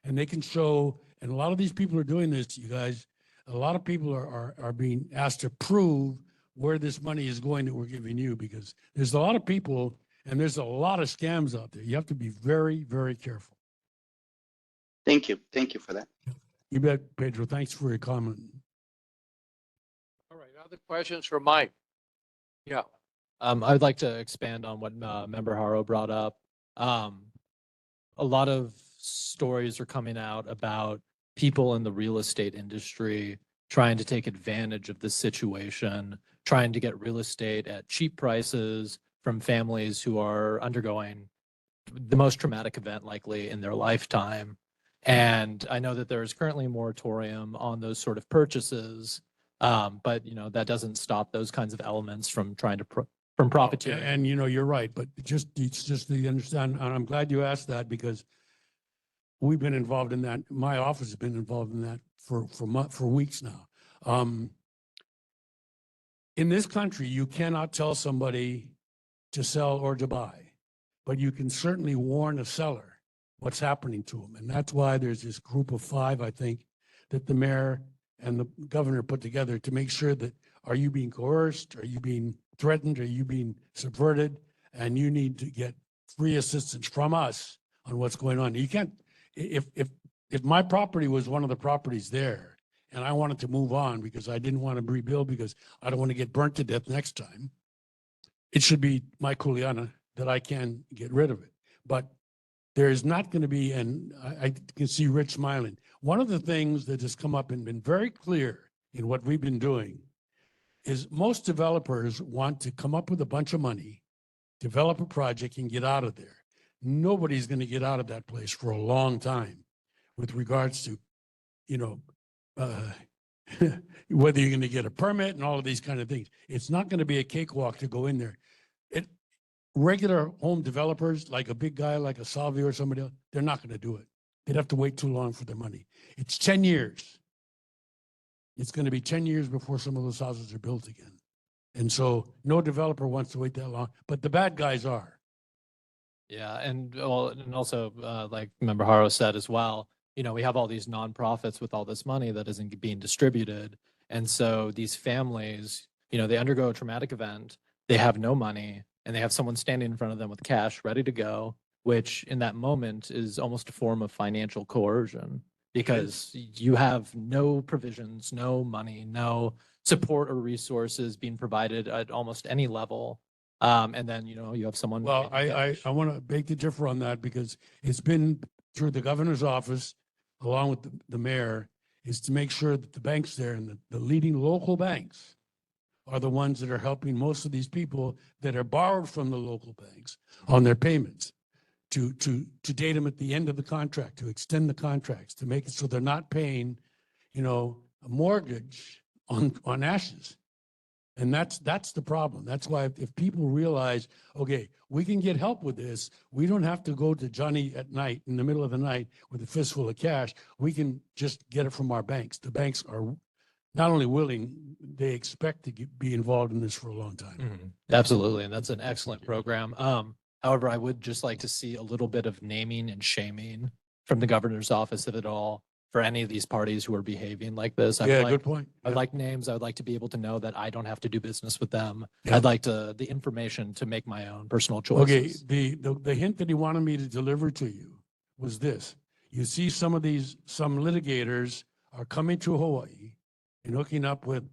Speaker 15: and they can show, and a lot of these people are doing this, you guys, a lot of people are being asked to prove where this money is going that we're giving you, because there's a lot of people and there's a lot of scams out there. You have to be very, very careful.
Speaker 7: Thank you. Thank you for that.
Speaker 15: You bet, Pedro. Thanks for your comment.
Speaker 1: All right, other questions for Mike? Yeah.
Speaker 2: I would like to expand on what Member Haro brought up. A lot of stories are coming out about people in the real estate industry trying to take advantage of this situation, trying to get real estate at cheap prices from families who are undergoing the most traumatic event likely in their lifetime. And I know that there is currently a moratorium on those sort of purchases, but that doesn't stop those kinds of elements from trying to from profiteering.
Speaker 15: And you're right, but it's just to understand, and I'm glad you asked that because we've been involved in that. My office has been involved in that for weeks now. In this country, you cannot tell somebody to sell or to buy, but you can certainly warn a seller what's happening to them. And that's why there's this group of 5, I think, that the mayor and the governor put together to make sure that, are you being coerced? Are you being threatened? Are you being subverted? And you need to get free assistance from us on what's going on. You can't, if if my property was one of the properties there and I wanted to move on because I didn't want to rebuild because I don't want to get burnt to death next time, it should be my kuleana that I can get rid of it. But there is not going to be, and I can see Rich smiling. One of the things that has come up and been very clear in what we've been doing is most developers want to come up with a bunch of money, develop a project and get out of there. Nobody's going to get out of that place for a long time with regards to, whether you're going to get a permit and all of these kind of things. It's not going to be a cakewalk to go in there. Regular home developers, like a big guy like a Salvio or somebody else, they're not going to do it. They'd have to wait too long for their money. It's 10 years. It's going to be 10 years before some of those houses are built again. And so no developer wants to wait that long, but the bad guys are.
Speaker 2: Yeah, and also, like Member Haro said as well, we have all these nonprofits with all this money that isn't being distributed. And so these families, they undergo a traumatic event, they have no money, and they have someone standing in front of them with cash ready to go, which in that moment is almost a form of financial coercion because you have no provisions, no money, no support or resources being provided at almost any level. And then, you have someone.
Speaker 15: Well,
Speaker 2: waiting
Speaker 15: I
Speaker 2: cash.
Speaker 15: want to beg to differ on that because it's been through the governor's office, along with the mayor, is to make sure that the banks there and the leading local banks are the ones that are helping most of these people that are borrowed from the local banks on their payments to date them at the end of the contract, to extend the contracts, to make it so they're not paying, a mortgage on ashes. And that's the problem. That's why if people realize, okay, we can get help with this, we don't have to go to Johnny at night, in the middle of the night with a fistful of cash. We can just get it from our banks. The banks are not only willing, they expect to be involved in this for a long time.
Speaker 2: Mhm. Absolutely. And that's an excellent program. However, I would just like to see a little bit of naming and shaming from the governor's office, if at all, for any of these parties who are behaving like this.
Speaker 15: Yeah, good point.
Speaker 2: I'd
Speaker 15: Yeah.
Speaker 2: like names. I would like to be able to know that I don't have to do business with them.
Speaker 15: Yeah.
Speaker 2: I'd like the information to make my own personal
Speaker 15: Okay,
Speaker 2: choices.
Speaker 15: the hint that he wanted me to deliver to you was this. You see some litigators are coming to Hawaii and hooking up with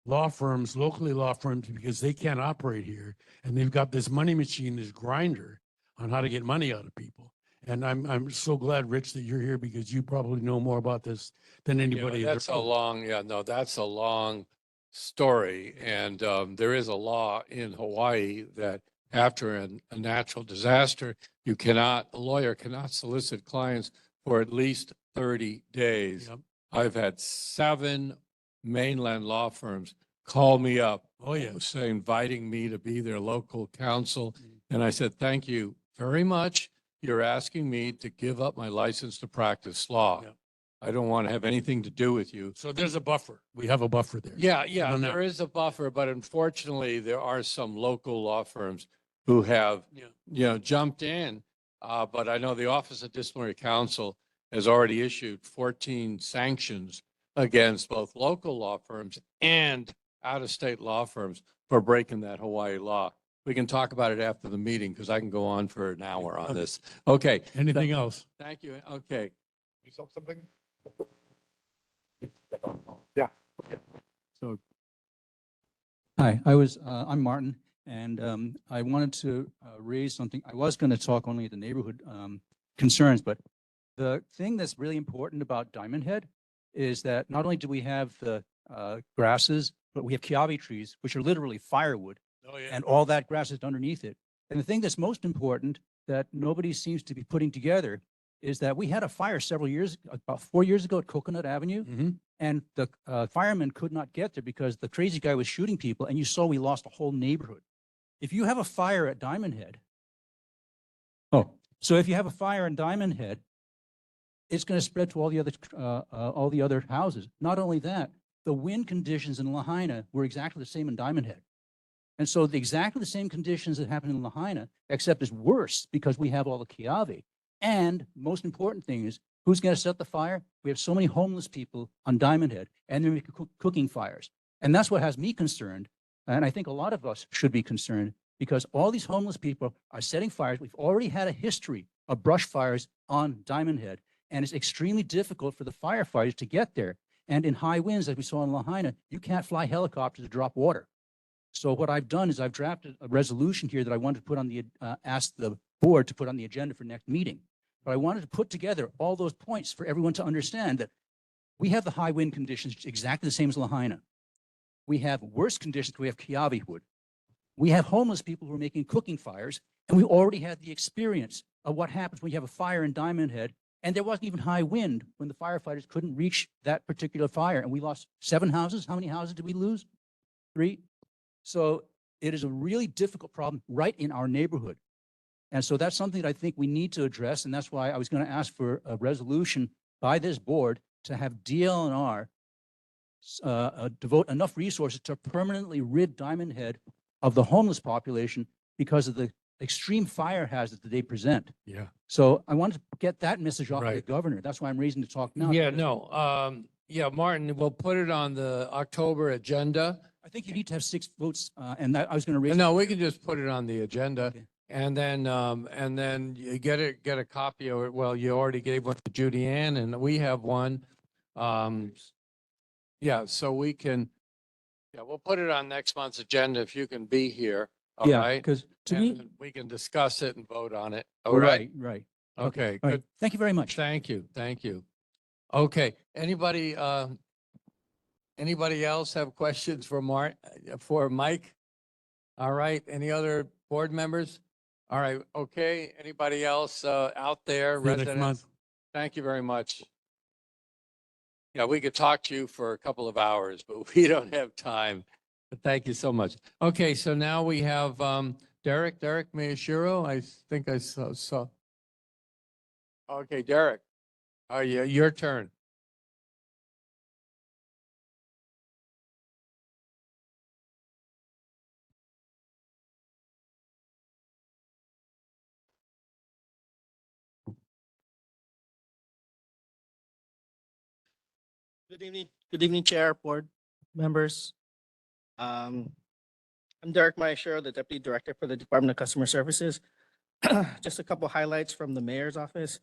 Speaker 15: law firms, locally law firms, because they can't operate here. And they've got this money machine, this grinder on how to get money out of people. And I'm so glad, Rich, that you're here because you probably know more about this than anybody.
Speaker 1: That's a long story. And there is a law in Hawaii that after a natural disaster, a lawyer cannot solicit clients for at least 30 days.
Speaker 15: Yep.
Speaker 1: I've had 7 mainland law firms call me up.
Speaker 15: Oh, yeah.
Speaker 1: Inviting me to be their local counsel. And I said, thank you very much. You're asking me to give up my license to practice law.
Speaker 15: Yep.
Speaker 1: I don't want to have anything to do with you.
Speaker 15: So there's a buffer. We have a buffer there.
Speaker 1: Yeah,
Speaker 15: I don't know.
Speaker 1: there is a buffer, but unfortunately, there are some local law firms who have, jumped in. But I know the Office of Disciplinary Counsel has already issued 14 sanctions against both local law firms and out-of-state law firms for breaking that Hawaii law. We can talk about it after the meeting because I can go on for an hour on this. Okay.
Speaker 15: Anything else?
Speaker 1: Thank you. Okay.
Speaker 11: You saw something? Yeah.
Speaker 1: So
Speaker 16: Hi, I'm Martin, and I wanted to raise something. I was going to talk only at the neighborhood concerns, but the thing that's really important about Diamond Head is that not only do we have the grasses, but we have kiawe trees, which are literally firewood, and all that grass is underneath it. And the thing that's most important that nobody seems to be putting together is that we had a fire about 4 years ago at Coconut Avenue, and the firemen could not get there because the crazy guy was shooting people, and you saw we lost a whole neighborhood. If you have a fire at Diamond Head, so if you have a fire in Diamond Head, it's going to spread to all the other houses. Not only that, the wind conditions in Lahaina were exactly the same in Diamond Head. And so exactly the same conditions that happen in Lahaina, except it's worse because we have all the kiawe. And most important thing is, who's going to set the fire? We have so many homeless people on Diamond Head, and they're cooking fires. And that's what has me concerned. And I think a lot of us should be concerned because all these homeless people are setting fires. We've already had a history of brush fires on Diamond Head. and it's extremely difficult for the firefighters to get there. And in high winds, like we saw in Lahaina, you can't fly helicopters to drop water. So what I've done is I've drafted a resolution here that I wanted to put on the, ask the board to put on the agenda for next meeting. But I wanted to put together all those points for everyone to understand that we have the high wind conditions exactly the same as Lahaina. We have worse conditions. We have Kiawe wood. We have homeless people who are making cooking fires, and we already had the experience of what happens when you have a fire in Diamond Head, and there wasn't even high wind when the firefighters couldn't reach that particular fire, and we lost 7 houses. How many houses did we lose? 3. So it is a really difficult problem right in our neighborhood. And so that's something that I think we need to address, and that's why I was going to ask for a resolution by this board to have DLNR devote enough resources to permanently rid Diamond Head of the homeless population because of the extreme fire hazard that they present.
Speaker 1: Yeah.
Speaker 16: So I wanted to get that message off to the
Speaker 1: Right.
Speaker 16: governor. That's why I'm raising the talk now.
Speaker 1: Yeah, no, yeah, Martin, we'll put it on the October agenda.
Speaker 16: I think you need to have 6 votes, and that I was going to raise.
Speaker 1: No, we can just put it on the agenda
Speaker 16: Okay.
Speaker 1: and then you get a copy of it. Well, you already gave one to Judy Ann and we have one. Yeah, so we can, yeah, we'll put it on next month's agenda if you can be here. All
Speaker 16: Yeah,
Speaker 1: right.
Speaker 16: because to me,
Speaker 1: And we can discuss it and vote on it. All right.
Speaker 16: right.
Speaker 1: Okay,
Speaker 16: All right.
Speaker 1: good.
Speaker 16: Thank you very much.
Speaker 1: Thank you. Thank you. Okay, anybody else have questions for Mike? All right, any other board members? All right, okay, anybody else out there?
Speaker 15: See you next
Speaker 1: Residents?
Speaker 15: month.
Speaker 1: Thank you very much. Yeah, we could talk to you for a couple of hours, but we don't have time. But thank you so much. Okay, so now we have Derek Miyashiro. I think I saw. Okay, Derek, your turn.
Speaker 17: Good evening, Chair, Board members. I'm Derek Miyashiro, the Deputy Director for the Department of Customer Services. Just a couple highlights from the Mayor's office.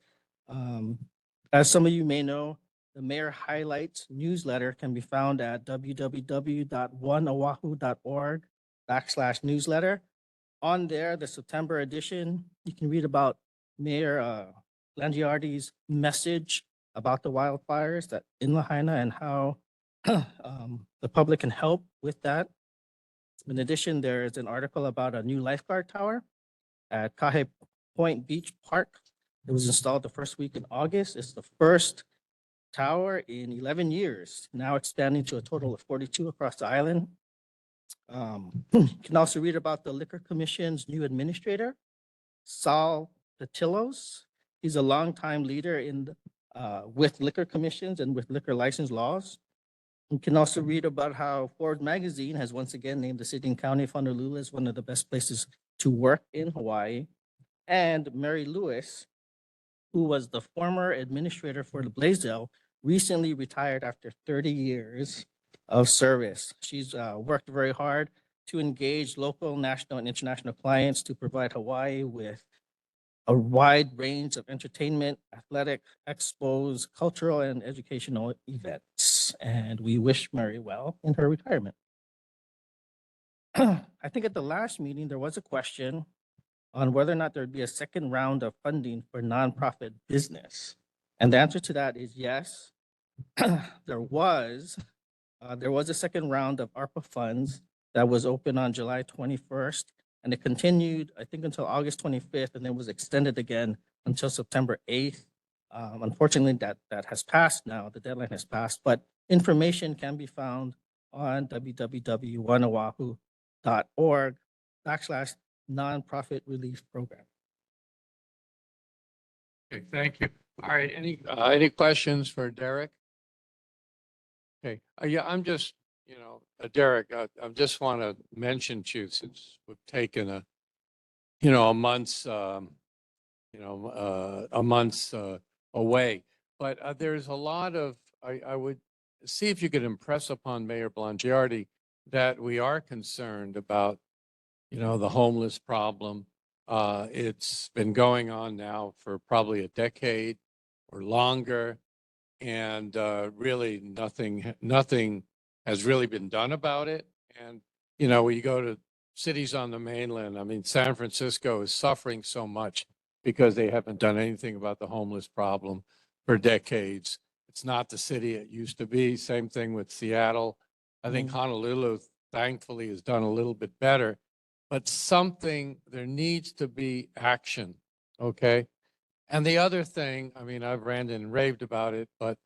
Speaker 17: As some of you may know, the Mayor Highlights newsletter can be found at www.oneoahu.org/newsletter. On there, the September edition, you can read about Mayor Langiardi's message about the wildfires that in Lahaina and how the public can help with that. In addition, there is an article about a new lifeguard tower at Kahe Point Beach Park. It was installed the first week in August. It's the first tower in 11 years, now expanding to a total of 42 across the island. You can also read about the Liquor Commission's new administrator, Saul Patillos. He's a longtime leader with liquor commissions and with liquor license laws. You can also read about how Forbes magazine has once again named the city and county of Honolulu as one of the best places to work in Hawaii. And Mary Lewis, who was the former administrator for the Blaisdell, recently retired after 30 years of service. She's worked very hard to engage local, national, and international clients to provide Hawaii with a wide range of entertainment, athletic, expos, cultural, and educational events. And we wish Mary well in her retirement. I think at the last meeting, there was a question on whether or not there'd be a second round of funding for nonprofit business. And the answer to that is yes. There was a second round of ARPA funds that was open on July 21st. And it continued, I think, until August 25th, and then was extended again until September 8th. Unfortunately, that has passed now. The deadline has passed, but information can be found on www.oneoahu.org/nonprofit relief program.
Speaker 1: Okay, thank you. All right, any questions for Derek? Okay, yeah, I'm just, Derek, I just want to mention to you, since we've taken a month's, away, but there's a lot of, I would see if you could impress upon Mayor Blangiardi that we are concerned about, the homeless problem. It's been going on now for probably a decade. or longer. And really nothing has really been done about it. And, you know, when you go to cities on the mainland, I mean, San Francisco is suffering so much because they haven't done anything about the homeless problem for decades. It's not the city it used to be. Same thing with Seattle. I think Honolulu, thankfully, has done a little bit better, but there needs to be action, okay? And the other thing, I mean, I've ranted and raved about it, but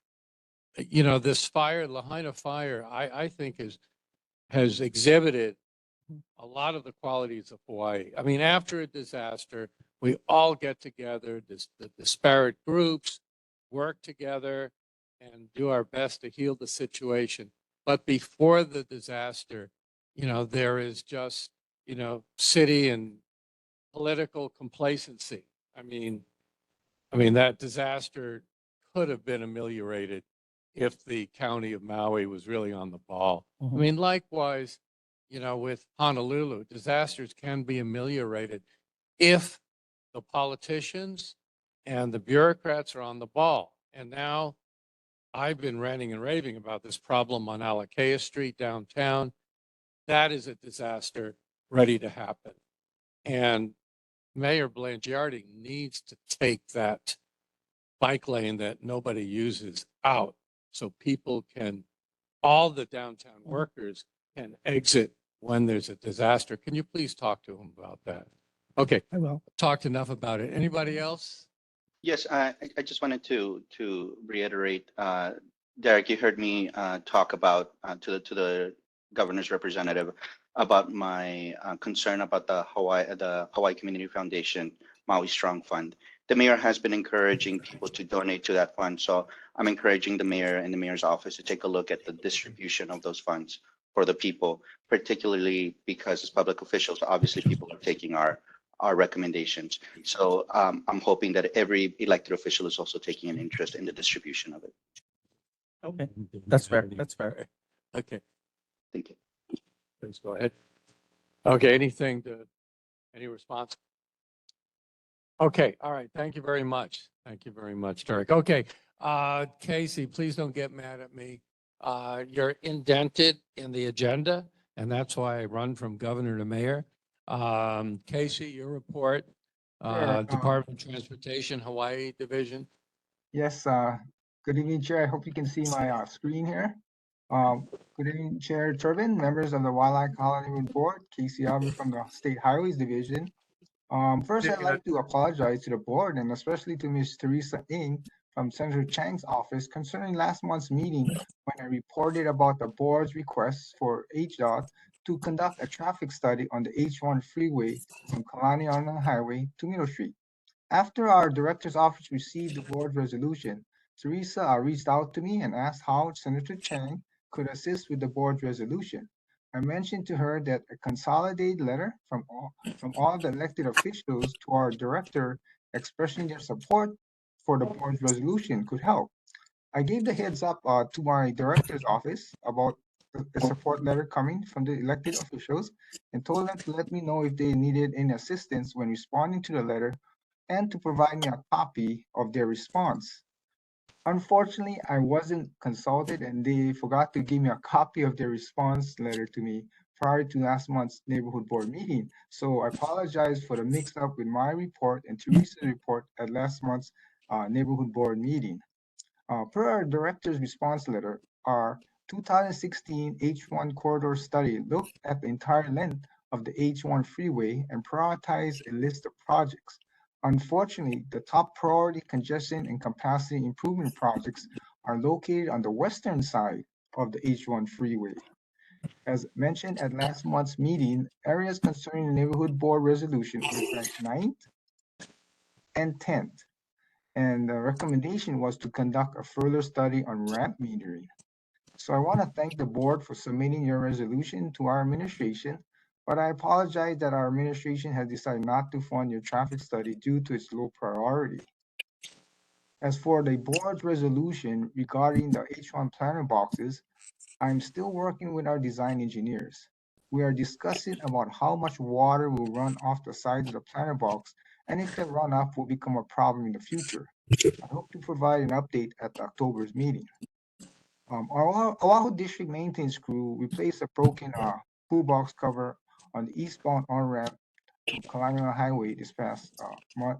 Speaker 1: you know, this fire, Lahaina fire, I think has exhibited a lot of the qualities of Hawaii. I mean, after a disaster, we all get together, the disparate groups work together and do our best to heal the situation. But before the disaster, you know, there is just, you know, city and political complacency. I mean, that disaster could have been ameliorated if the county of Maui was really on the ball. I mean, likewise, you know, with Honolulu, disasters can be ameliorated if the politicians and the bureaucrats are on the ball. And now I've been ranting and raving about this problem on Alakea Street downtown. That is a disaster ready to happen. And Mayor Blangiardi needs to take that bike lane that nobody uses out so people can, all the downtown workers can exit when there's a disaster. Can you please talk to him about that? Okay.
Speaker 17: I will.
Speaker 1: Talked enough about it. Anybody else?
Speaker 7: Yes, I just wanted to reiterate, Derek, you heard me talk about to the governor's representative about my concern about the Hawaii Community Foundation Maui Strong Fund. The mayor has been encouraging people to donate to that fund, so I'm encouraging the mayor and the mayor's office to take a look at the distribution of those funds for the people, particularly because as public officials, obviously people are taking our recommendations. So I'm hoping that every elected official is also taking an interest in the distribution of it.
Speaker 17: Okay, that's fair. That's fair.
Speaker 1: Okay,
Speaker 7: Thank you.
Speaker 1: please go ahead. Okay, any response? Okay, all right. Thank you very much. Thank you very much, Derek. Okay, Casey, please don't get mad at me. You're indented in the agenda, and that's why I run from governor to mayor. Casey, your report,
Speaker 18: Sure,
Speaker 1: Department of Transportation, Hawaii Division.
Speaker 18: Yes, good evening, Chair. I hope you can see my screen here. Good evening, Chair Turbin, members of the Wai'alae Kāhala Neighborhood Board, Casey Albert from the State Highways Division. First, I'd like to apologize to the board and especially to Ms. Teresa Ng from Senator Chang's office concerning last month's meeting when I reported about the board's request for HDOT to conduct a traffic study on the H1 freeway from Kalani Island Highway to Middle Street. After our director's office received the board resolution, Teresa reached out to me and asked how Senator Chang could assist with the board resolution. I mentioned to her that a consolidated letter from all the elected officials to our director expressing their support for the board's resolution could help. I gave the heads up to my director's office about a support letter coming from the elected officials and told them to let me know if they needed any assistance when responding to the letter and to provide me a copy of their response. Unfortunately, I wasn't consulted and they forgot to give me a copy of their response letter to me prior to last month's neighborhood board meeting. So I apologize for the mix up with my report and Teresa's report at last month's neighborhood board meeting. Per our director's response letter, our 2016 H1 corridor study looked at the entire length of the H1 freeway and prioritized a list of projects. Unfortunately, the top priority congestion and capacity improvement projects are located on the western side of the H1 freeway. As mentioned at last month's meeting, areas concerning the neighborhood board resolution were ranked 9th and 10th. And the recommendation was to conduct a further study on ramp metering. So I want to thank the board for submitting your resolution to our administration, but I apologize that our administration has decided not to fund your traffic study due to its low priority. As for the board's resolution regarding the H1 planner boxes, I'm still working with our design engineers. We are discussing about how much water will run off the sides of the planner box and if the runoff will become a problem in the future. I hope to provide an update at October's meeting. Our Oahu District maintenance crew replaced a broken pool box cover on the eastbound on-ramp to Kalaniʻa Highway this past month.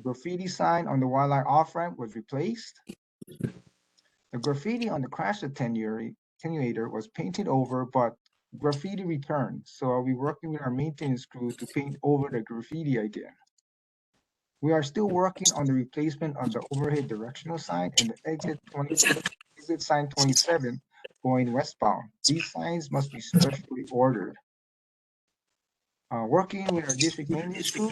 Speaker 18: Graffiti sign on the Wai'alae off-ramp was replaced. The graffiti on the crash attenuator was painted over, but graffiti returned. So I'll be working with our maintenance crew to paint over the graffiti again. We are still working on the replacement of the overhead directional sign and the exit sign 27 going westbound. These signs must be specially ordered. Working with our district maintenance crew,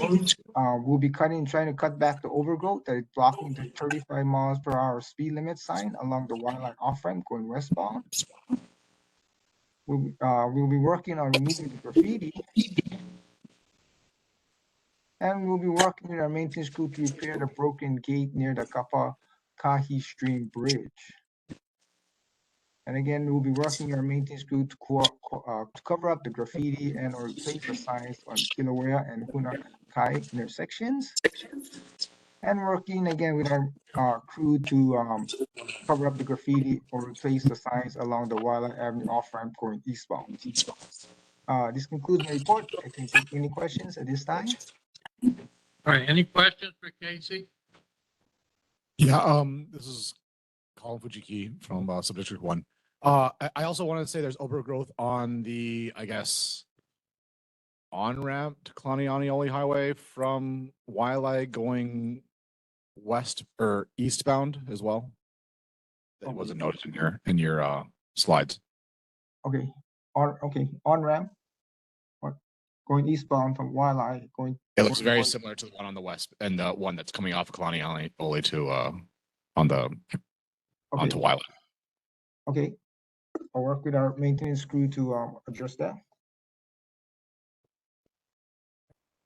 Speaker 18: we'll be trying to cut back the overgrowth that is blocking the 35 miles per hour speed limit sign along the Wai'alae off-ramp going westbound. We'll be working on removing the graffiti. And we'll be working with our maintenance crew to repair the broken gate near the Kapakahi Stream Bridge. And again, we'll be working with our maintenance crew to cover up the graffiti and or replace the signs on Kilauea and Hunakai intersections. And working again with our crew to cover up the graffiti or replace the signs along the Wai'alae Avenue off-ramp going eastbound. This concludes my report. I can take any questions at this time.
Speaker 1: All right, any questions for Casey?
Speaker 4: Yeah, this is Colin Fujiki from Subdistrict 1. I also wanted to say there's overgrowth on the, I guess, on-ramp to Kalaniʻa Highway from Wai'alae going west or eastbound as well. That wasn't noticed in your slides.
Speaker 18: Okay, on ramp, going eastbound from Wai'alae, going.
Speaker 4: It looks very similar to the one on the west and the one that's coming off of Kalaniʻa to onto Wai'alae.
Speaker 18: Okay, I'll work with our maintenance crew to address that.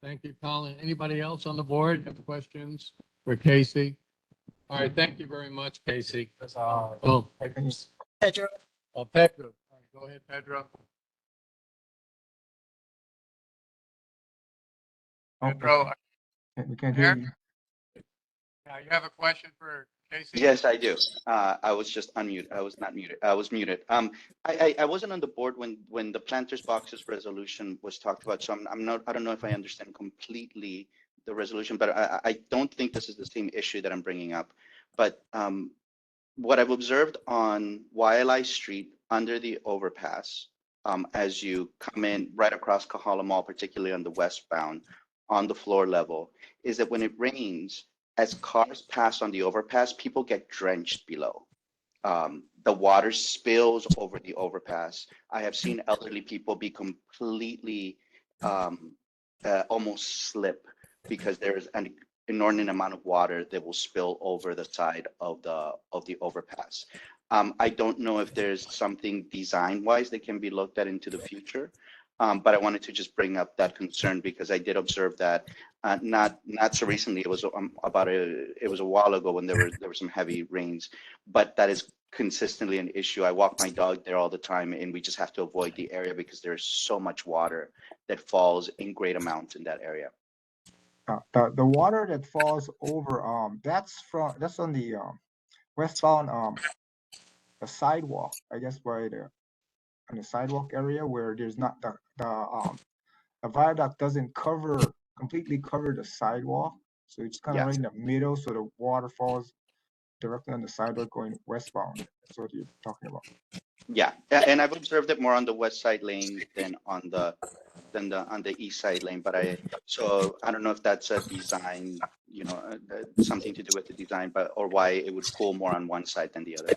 Speaker 1: Thank you, Colin. Anybody else on the board have questions for Casey? All right, thank you very much, Casey.
Speaker 18: Pedro.
Speaker 1: Oh, Pedro. All right, go ahead, Pedro. Pedro,
Speaker 18: We can't hear you.
Speaker 1: yeah, you have a question for Casey?
Speaker 7: Yes, I do. I was just unmuted. I was not muted. I was muted. I wasn't on the board when the planters boxes resolution was talked about. So I don't know if I understand completely the resolution, but I don't think this is the same issue that I'm bringing up. But what I've observed on Wai'alae Street under the overpass, as you come in right across Kāhala Mall, particularly on the westbound, on the floor level, is that when it rains, as cars pass on the overpass, people get drenched below. The water spills over the overpass. I have seen elderly people be completely almost slip because there is an inordinate amount of water that will spill over the side of the overpass. I don't know if there's something design-wise that can be looked at into the future, but I wanted to just bring up that concern because I did observe that not so recently. It was it was a while ago when there were some heavy rains, but that is consistently an issue. I walk my dog there all the time, and we just have to avoid the area because there's so much water that falls in great amounts in that area.
Speaker 18: The water that falls over, that's on the westbound the sidewalk, I guess, by on the sidewalk area where there's not the viaduct doesn't completely cover the sidewalk, so it's kind of right in the middle, so the water falls directly on the sidewalk going westbound. That's what you're talking about.
Speaker 7: Yeah, and I've observed it more on the west side lane than on the east side lane, but I don't know if that's a design, something to do with the design, or why it would pool more on one side than the other.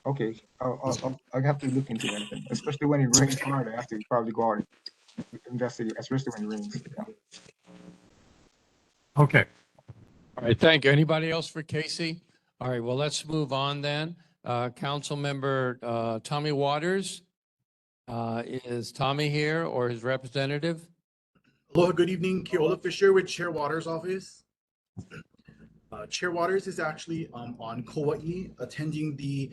Speaker 18: Okay, I'll have to look into that, then. Especially when it rains hard. I have to probably go out and investigate, especially when it rains. Yeah.
Speaker 1: Okay. All right, thank you. Anybody else for Casey? All right, well, let's move on then. Council member Tommy Waters. Is Tommy here or his representative?
Speaker 11: Aloha, good evening. Keola Fisher with Chair Waters' office. Chair Waters is actually on Kauai attending the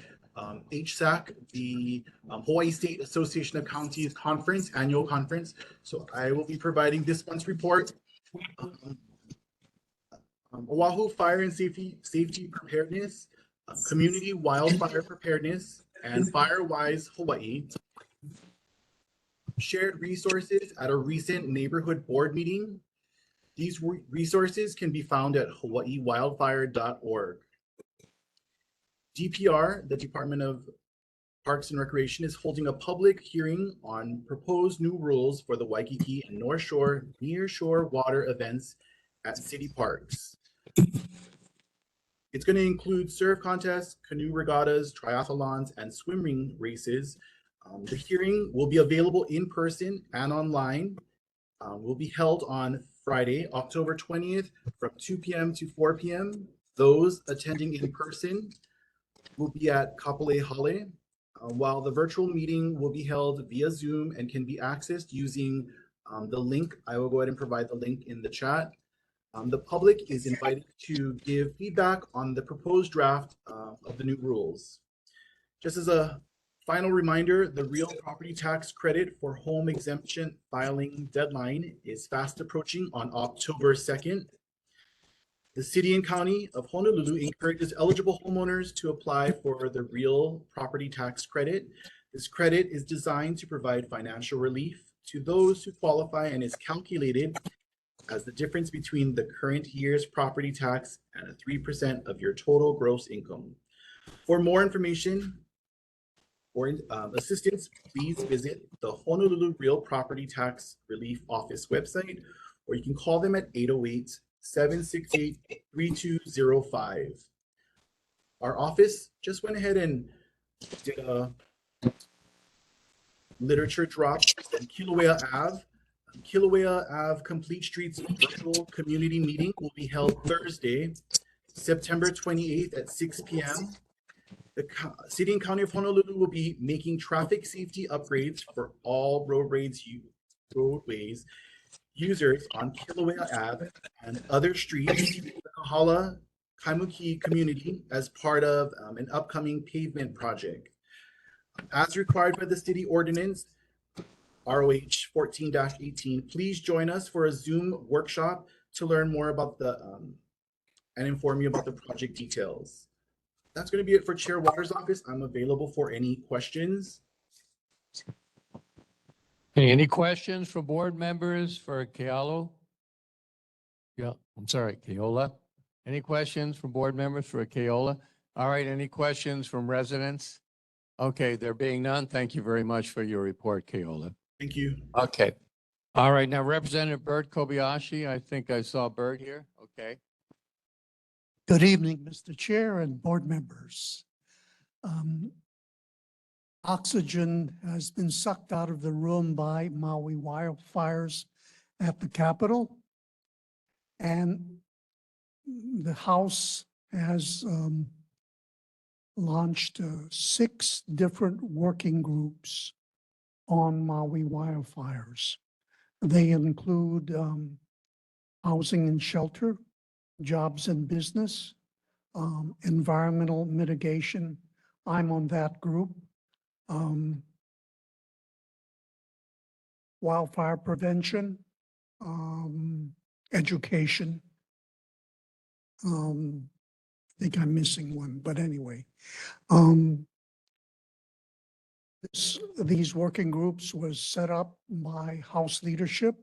Speaker 11: HSAC, the Hawaii State Association of Counties Conference, annual conference. So I will be providing this month's report. Oahu Fire and Safety Preparedness, Community Wildfire Preparedness, and FireWise Hawaii shared resources at a recent neighborhood board meeting. These resources can be found at hawaiiwildfire.org. DPR, the Department of Parks and Recreation, is holding a public hearing on proposed new rules for the Waikiki and North Shore nearshore water events at city parks. It's going to include surf contests, canoe regattas, triathlons, and swimming races. The hearing will be available in person and online. Will be held on Friday, October 20th from 2 p.m. to 4 p.m. Those attending in person will be at Kāhala, while the virtual meeting will be held via Zoom and can be accessed using the link. I will go ahead and provide the link in the chat. The public is invited to give feedback on the proposed draft of the new rules. Just as a final reminder, the real property tax credit for home exemption filing deadline is fast approaching on October 2nd. The City and County of Honolulu encourages eligible homeowners to apply for the real property tax credit. This credit is designed to provide financial relief to those who qualify and is calculated as the difference between the current year's property tax and 3% of your total gross income. For more information or assistance, please visit the Honolulu Real Property Tax Relief Office website, or you can call them at 808-768-3205. Our office just went ahead and did a literature drop on Kilauea Ave. Kilauea Ave Complete Streets virtual community meeting will be held Thursday, September 28th at 6 p.m. The City and County of Honolulu will be making traffic safety upgrades for all roadways users on Kilauea Ave and other streets in the Kāhala Kaimuki community as part of an upcoming pavement project. As required by the city ordinance, ROH 14-18, please join us for a Zoom workshop to learn more about the and inform you about the project details. That's going to be it for Chair Waters' office. I'm available for any questions.
Speaker 1: Okay, any questions for board members for Kāhala? Yeah, I'm sorry, Kāhala. Any questions for board members for Kāhala? All right, any questions from residents? Okay, there being none, thank you very much for your report, Kāhala.
Speaker 11: Thank you.
Speaker 1: Okay. All right, now Representative Bert Kobayashi, I think I saw Bert here. Okay.
Speaker 19: Good evening, Mr. Chair and board members. Oxygen has been sucked out of the room by Maui wildfires at the Capitol. And the House has launched 6 different working groups on Maui wildfires. They include housing and shelter, jobs and business, environmental mitigation. I'm on that group. Wildfire prevention, education. I think I'm missing one, but anyway. These working groups was set up by House leadership.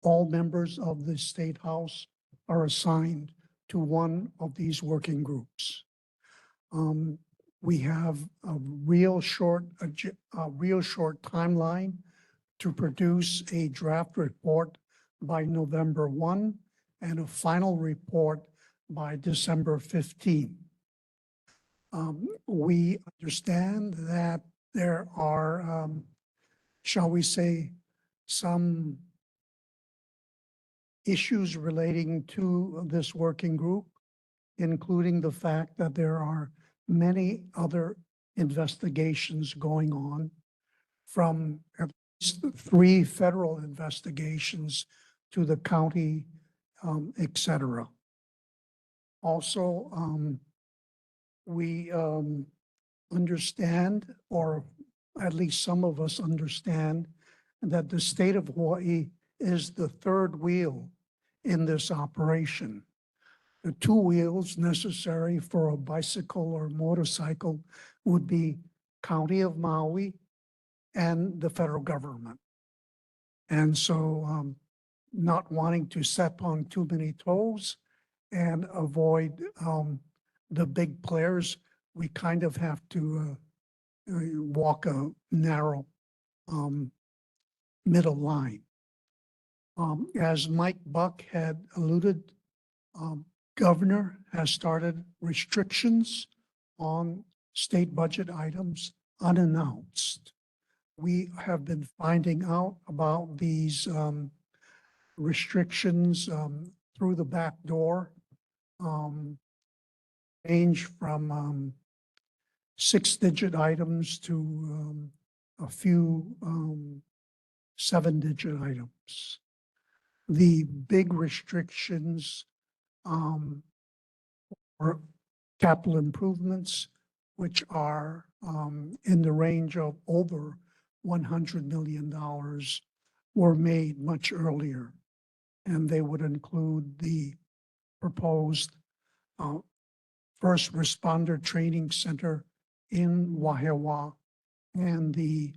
Speaker 19: All members of the State House are assigned to one of these working groups. We have a real short timeline to produce a draft report by November 1 and a final report by December 15. We understand that there are, shall we say, some issues relating to this working group, including the fact that there are many other investigations going on, from at least 3 federal investigations to the county, et cetera. Also, we understand, or at least some of us understand, that the state of Hawaii is the third wheel in this operation. The two wheels necessary for a bicycle or motorcycle would be County of Maui and the federal government. And so not wanting to step on too many toes and avoid the big players, we kind of have to walk a narrow middle line. As Mike Buck had alluded, Governor has started restrictions on state budget items unannounced. We have been finding out about these restrictions through the back door, range from 6-digit items to a few 7-digit items. The big restrictions or capital improvements, which are in the range of over $100 million, were made much earlier. And they would include the proposed First Responder Training Center in Wai'alae and the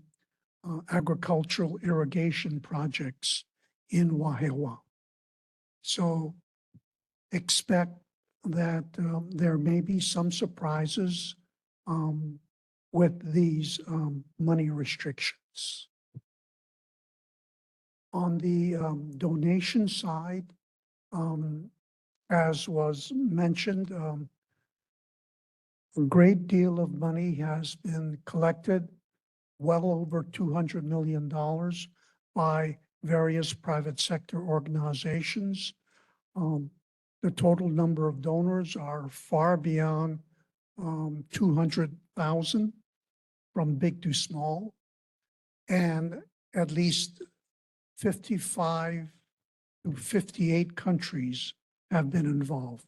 Speaker 19: agricultural irrigation projects in Wai'alae. So expect that there may be some surprises with these money restrictions. On the donation side, as was mentioned, a great deal of money has been collected, well over $200 million by various private sector organizations. The total number of donors are far beyond 200,000 from big to small, and at least 55 to 58 countries have been involved.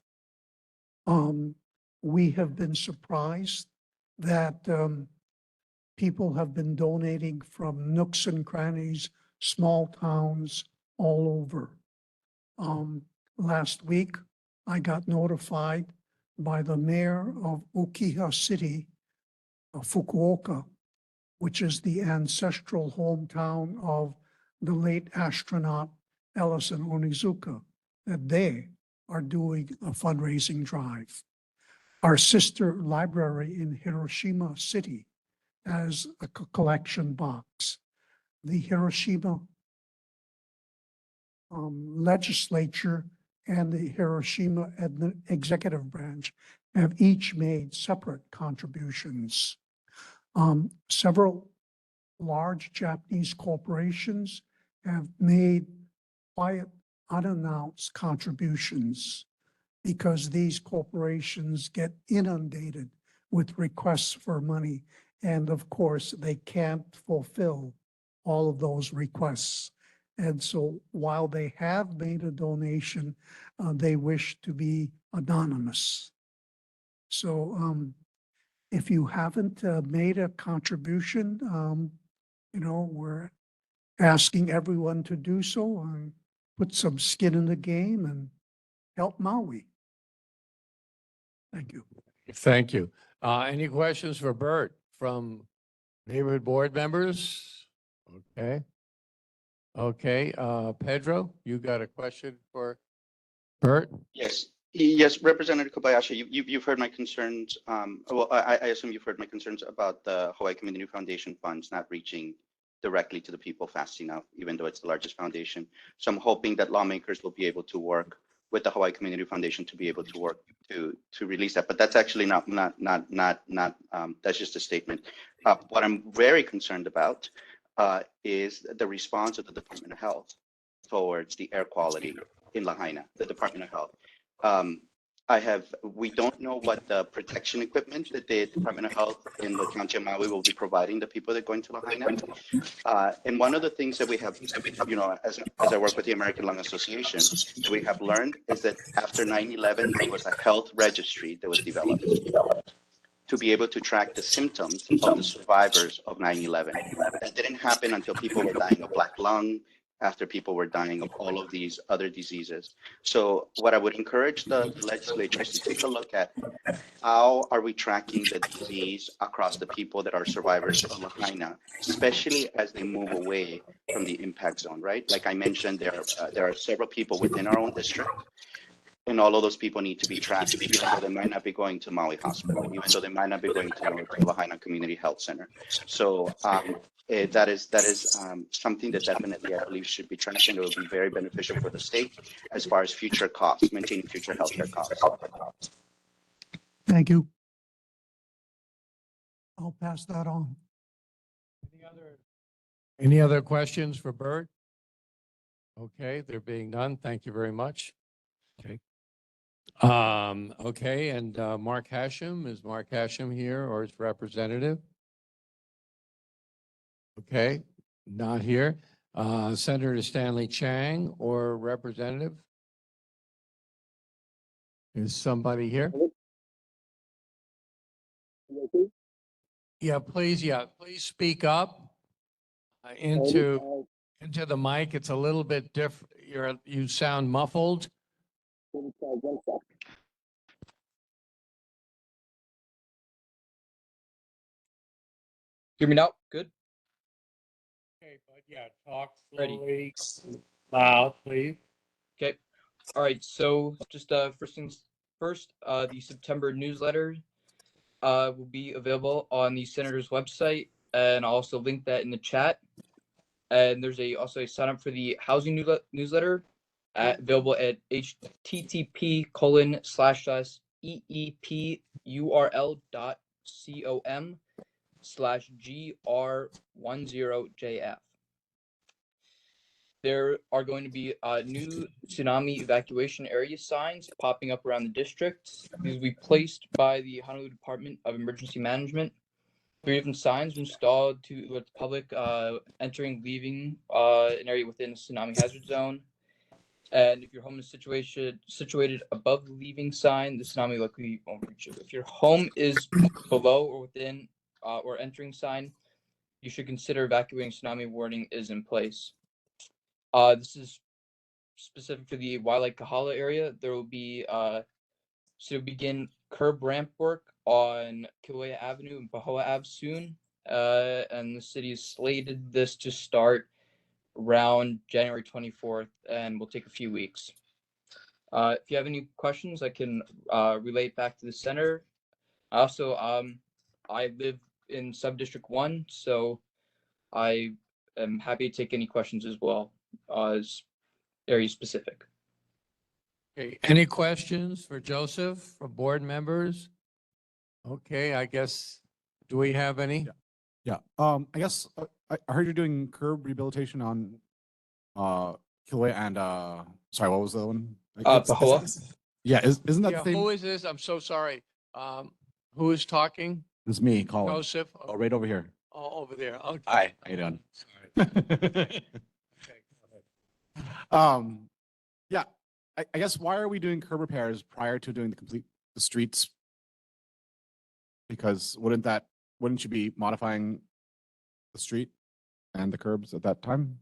Speaker 19: We have been surprised that people have been donating from nooks and crannies, small towns all over. Last week, I got notified by the mayor of Ukiha City, Fukuoka, which is the ancestral hometown of the late astronaut Ellison Onizuka, that they are doing a fundraising drive. Our sister library in Hiroshima City has a collection box. The Hiroshima legislature and the Hiroshima executive branch have each made separate contributions. Several large Japanese corporations have made quiet, unannounced contributions because these corporations get inundated with requests for money. And of course, they can't fulfill all of those requests. And so while they have made a donation, they wish to be anonymous. So if you haven't made a contribution, we're asking everyone to do so and put some skin in the game and help Maui. Thank you.
Speaker 1: Thank you. Any questions for Bert from neighborhood board members? Okay. Okay, Pedro, you got a question for Bert?
Speaker 7: Yes, yes, Representative Kobayashi, you've heard my concerns. Well, I assume you've heard my concerns about the Hawaii Community Foundation funds not reaching directly to the people fast enough, even though it's the largest foundation. So I'm hoping that lawmakers will be able to work with the Hawaii Community Foundation to be able to work to release that. But that's actually not that's just a statement. What I'm very concerned about is the response of the Department of Health towards the air quality in Lahaina, the Department of Health. We don't know what the protection equipment that the Department of Health in the County of Maui will be providing the people that are going to Lahaina. And one of the things that we have, as I work with the American Lung Association, that we have learned is that after 9/11, there was a health registry that was developed to be able to track the symptoms of the survivors of 9/11. That didn't happen until people were dying of black lung, after people were dying of all of these other diseases. So what I would encourage the legislature is to take a look at how are we tracking the disease across the people that are survivors of Lahaina, especially as they move away from the impact zone, right? Like I mentioned, there are several people within our own district, and all of those people need to be tracked, even though they might not be going to Maui Hospital, even though they might not be going to Lahaina Community Health Center. So that is something that definitely I believe should be tracked, and it will be very beneficial for the state as far as future costs, maintaining future healthcare costs.
Speaker 19: Thank you. I'll pass that on.
Speaker 1: Any other questions for Bert? Okay, there being none, thank you very much. Okay. Okay, and Mark Hashem, is Mark Hashem here or his representative? Okay, not here. Senator Stanley Chang or representative? Is somebody here? Yeah, please speak up into the mic. It's a little bit different. You sound muffled.
Speaker 20: Hear me now? Good.
Speaker 1: Okay, but yeah, talk
Speaker 20: Ready.
Speaker 1: slowly, loud, please.
Speaker 20: Okay. All right. So just first things first, the September newsletter will be available on the senator's website, and I'll also link that in the chat. And there's also a sign up for the housing newsletter available at http://eepurl.com/gr10jf. There are going to be new tsunami evacuation area signs popping up around the district. These will be placed by the Honolulu Department of Emergency Management. 3 different signs were installed to let the public entering, leaving an area within the tsunami hazard zone. And if your home is situated above the leaving sign, the tsunami likely won't reach you. If your home is below or within or entering sign, you should consider evacuating. Tsunami warning is in place. This is specific for the Wai'alae Kāhala area. There will be so begin curb ramp work on Kilauea Avenue and Pahoa Ave soon. And the city is slated this to start around January 24th and will take a few weeks. If you have any questions, I can relay it back to the center. Also, I live in Subdistrict 1, so I am happy to take any questions as well, as area specific.
Speaker 1: Okay, any questions for Joseph, for board members? Okay, I guess, do we have any?
Speaker 4: Yeah. I guess I heard you're doing curb rehabilitation on Kilauea and sorry, what was the other one?
Speaker 20: Pahoa.
Speaker 4: Yeah, isn't that
Speaker 1: Yeah,
Speaker 4: the same?
Speaker 1: who is this? I'm so sorry. Who is talking?
Speaker 4: It's me, Colin.
Speaker 1: Joseph?
Speaker 4: Oh, right over here.
Speaker 1: Oh, over there. Okay.
Speaker 4: Hi, how you doing?
Speaker 1: Okay, go ahead.
Speaker 4: Yeah, I guess why are we doing curb repairs prior to doing the streets? Because wouldn't you be modifying the street and the curbs at that time?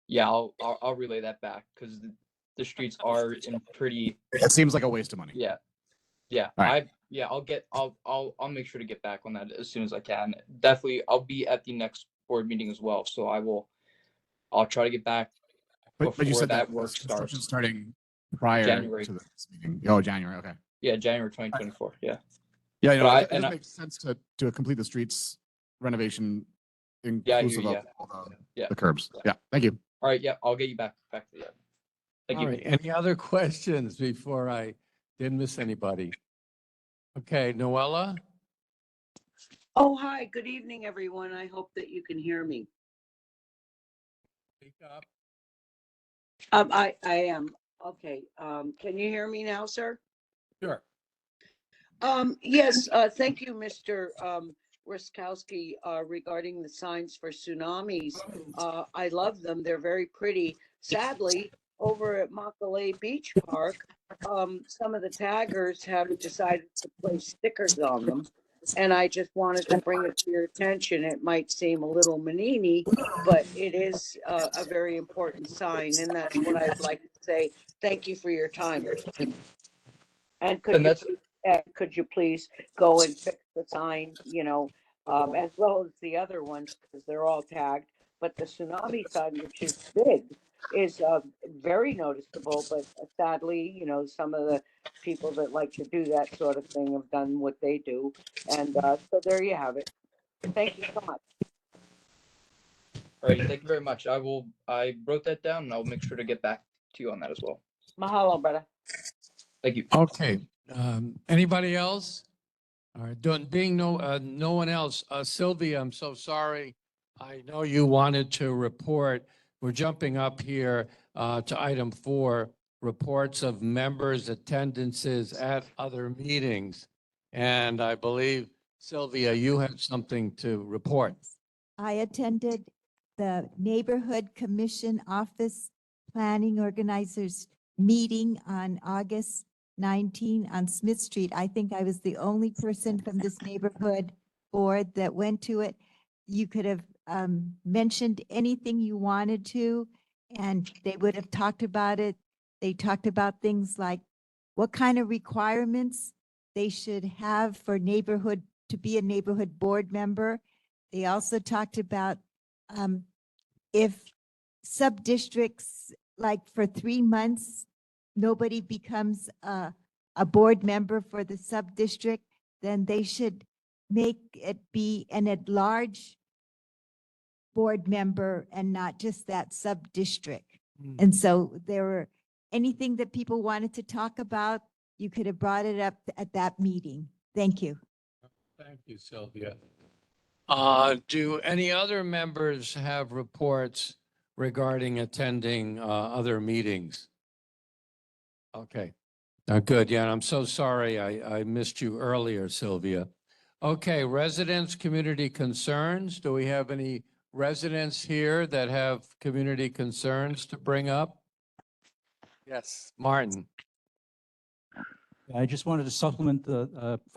Speaker 20: Yeah, I'll relay that back because the streets are in pretty.
Speaker 4: It seems like a waste of money.
Speaker 20: Yeah.
Speaker 4: All right.
Speaker 20: I'll make sure to get back on that as soon as I can. Definitely, I'll be at the next board meeting as well, so I'll try to get back
Speaker 4: But you
Speaker 20: before
Speaker 4: said
Speaker 20: that
Speaker 4: that
Speaker 20: work
Speaker 4: construction
Speaker 20: starts.
Speaker 4: starting prior
Speaker 20: January.
Speaker 4: to this meeting. Oh, January. Okay.
Speaker 20: Yeah, January 2024. Yeah.
Speaker 4: Yeah, you know,
Speaker 20: But
Speaker 4: it doesn't make sense to complete the streets renovation inclusive
Speaker 20: you,
Speaker 4: of all
Speaker 20: Yeah.
Speaker 4: the curbs. Yeah. Thank you.
Speaker 20: All right. Yeah, I'll get you back to the. Thank
Speaker 1: All
Speaker 20: you.
Speaker 1: right, any other questions before I didn't miss anybody? Okay, Noella?
Speaker 21: Oh, hi, good evening, everyone. I hope that you can hear me.
Speaker 1: Speak up.
Speaker 21: I am. Okay. Can you hear me now, sir?
Speaker 1: Sure.
Speaker 21: Yes, thank you, Mr. Ruskowski, regarding the signs for tsunamis. I love them. They're very pretty. Sadly, over at Mākalei Beach Park, some of the taggers have decided to place stickers on them. And I just wanted to bring it to your attention. It might seem a little manini, but it is a very important sign. And that's what I'd like to say. Thank you for your time. And
Speaker 20: And that's
Speaker 21: could you please go and fix the sign, as well as the other ones, because they're all tagged. But the tsunami sign, which is big, is very noticeable. But sadly, some of the people that like to do that sort of thing have done what they do. And so there you have it. Thank you so much.
Speaker 20: all right. Thank you very much. I wrote that down and I'll make sure to get back to you on that as well.
Speaker 21: Mahalo, brother.
Speaker 20: Thank you.
Speaker 1: Okay, anybody else? All right, being no one else, Sylvia, I'm so sorry. I know you wanted to report. We're jumping up here to item 4, reports of members' attendances at other meetings. And I believe, Sylvia, you have something to report.
Speaker 5: I attended the Neighborhood Commission Office Planning Organizers meeting on August 19 on Smith Street. I think I was the only person from this neighborhood board that went to it. You could have mentioned anything you wanted to, and they would have talked about it. They talked about things like what kind of requirements they should have for neighborhood to be a neighborhood board member. They also talked about if sub-districts, like for 3 months, nobody becomes a board member for the sub-district, then they should make it be an at-large board member and not just that sub-district. And so there were anything that people wanted to talk about, you could have brought it up at that meeting. Thank you.
Speaker 1: Thank you, Sylvia. Do any other members have reports regarding attending other meetings? Okay, good. Yeah, and I'm so sorry I missed you earlier, Sylvia. Okay, residents' community concerns. Do we have any residents here that have community concerns to bring up? Yes, Martin.
Speaker 16: I just wanted to supplement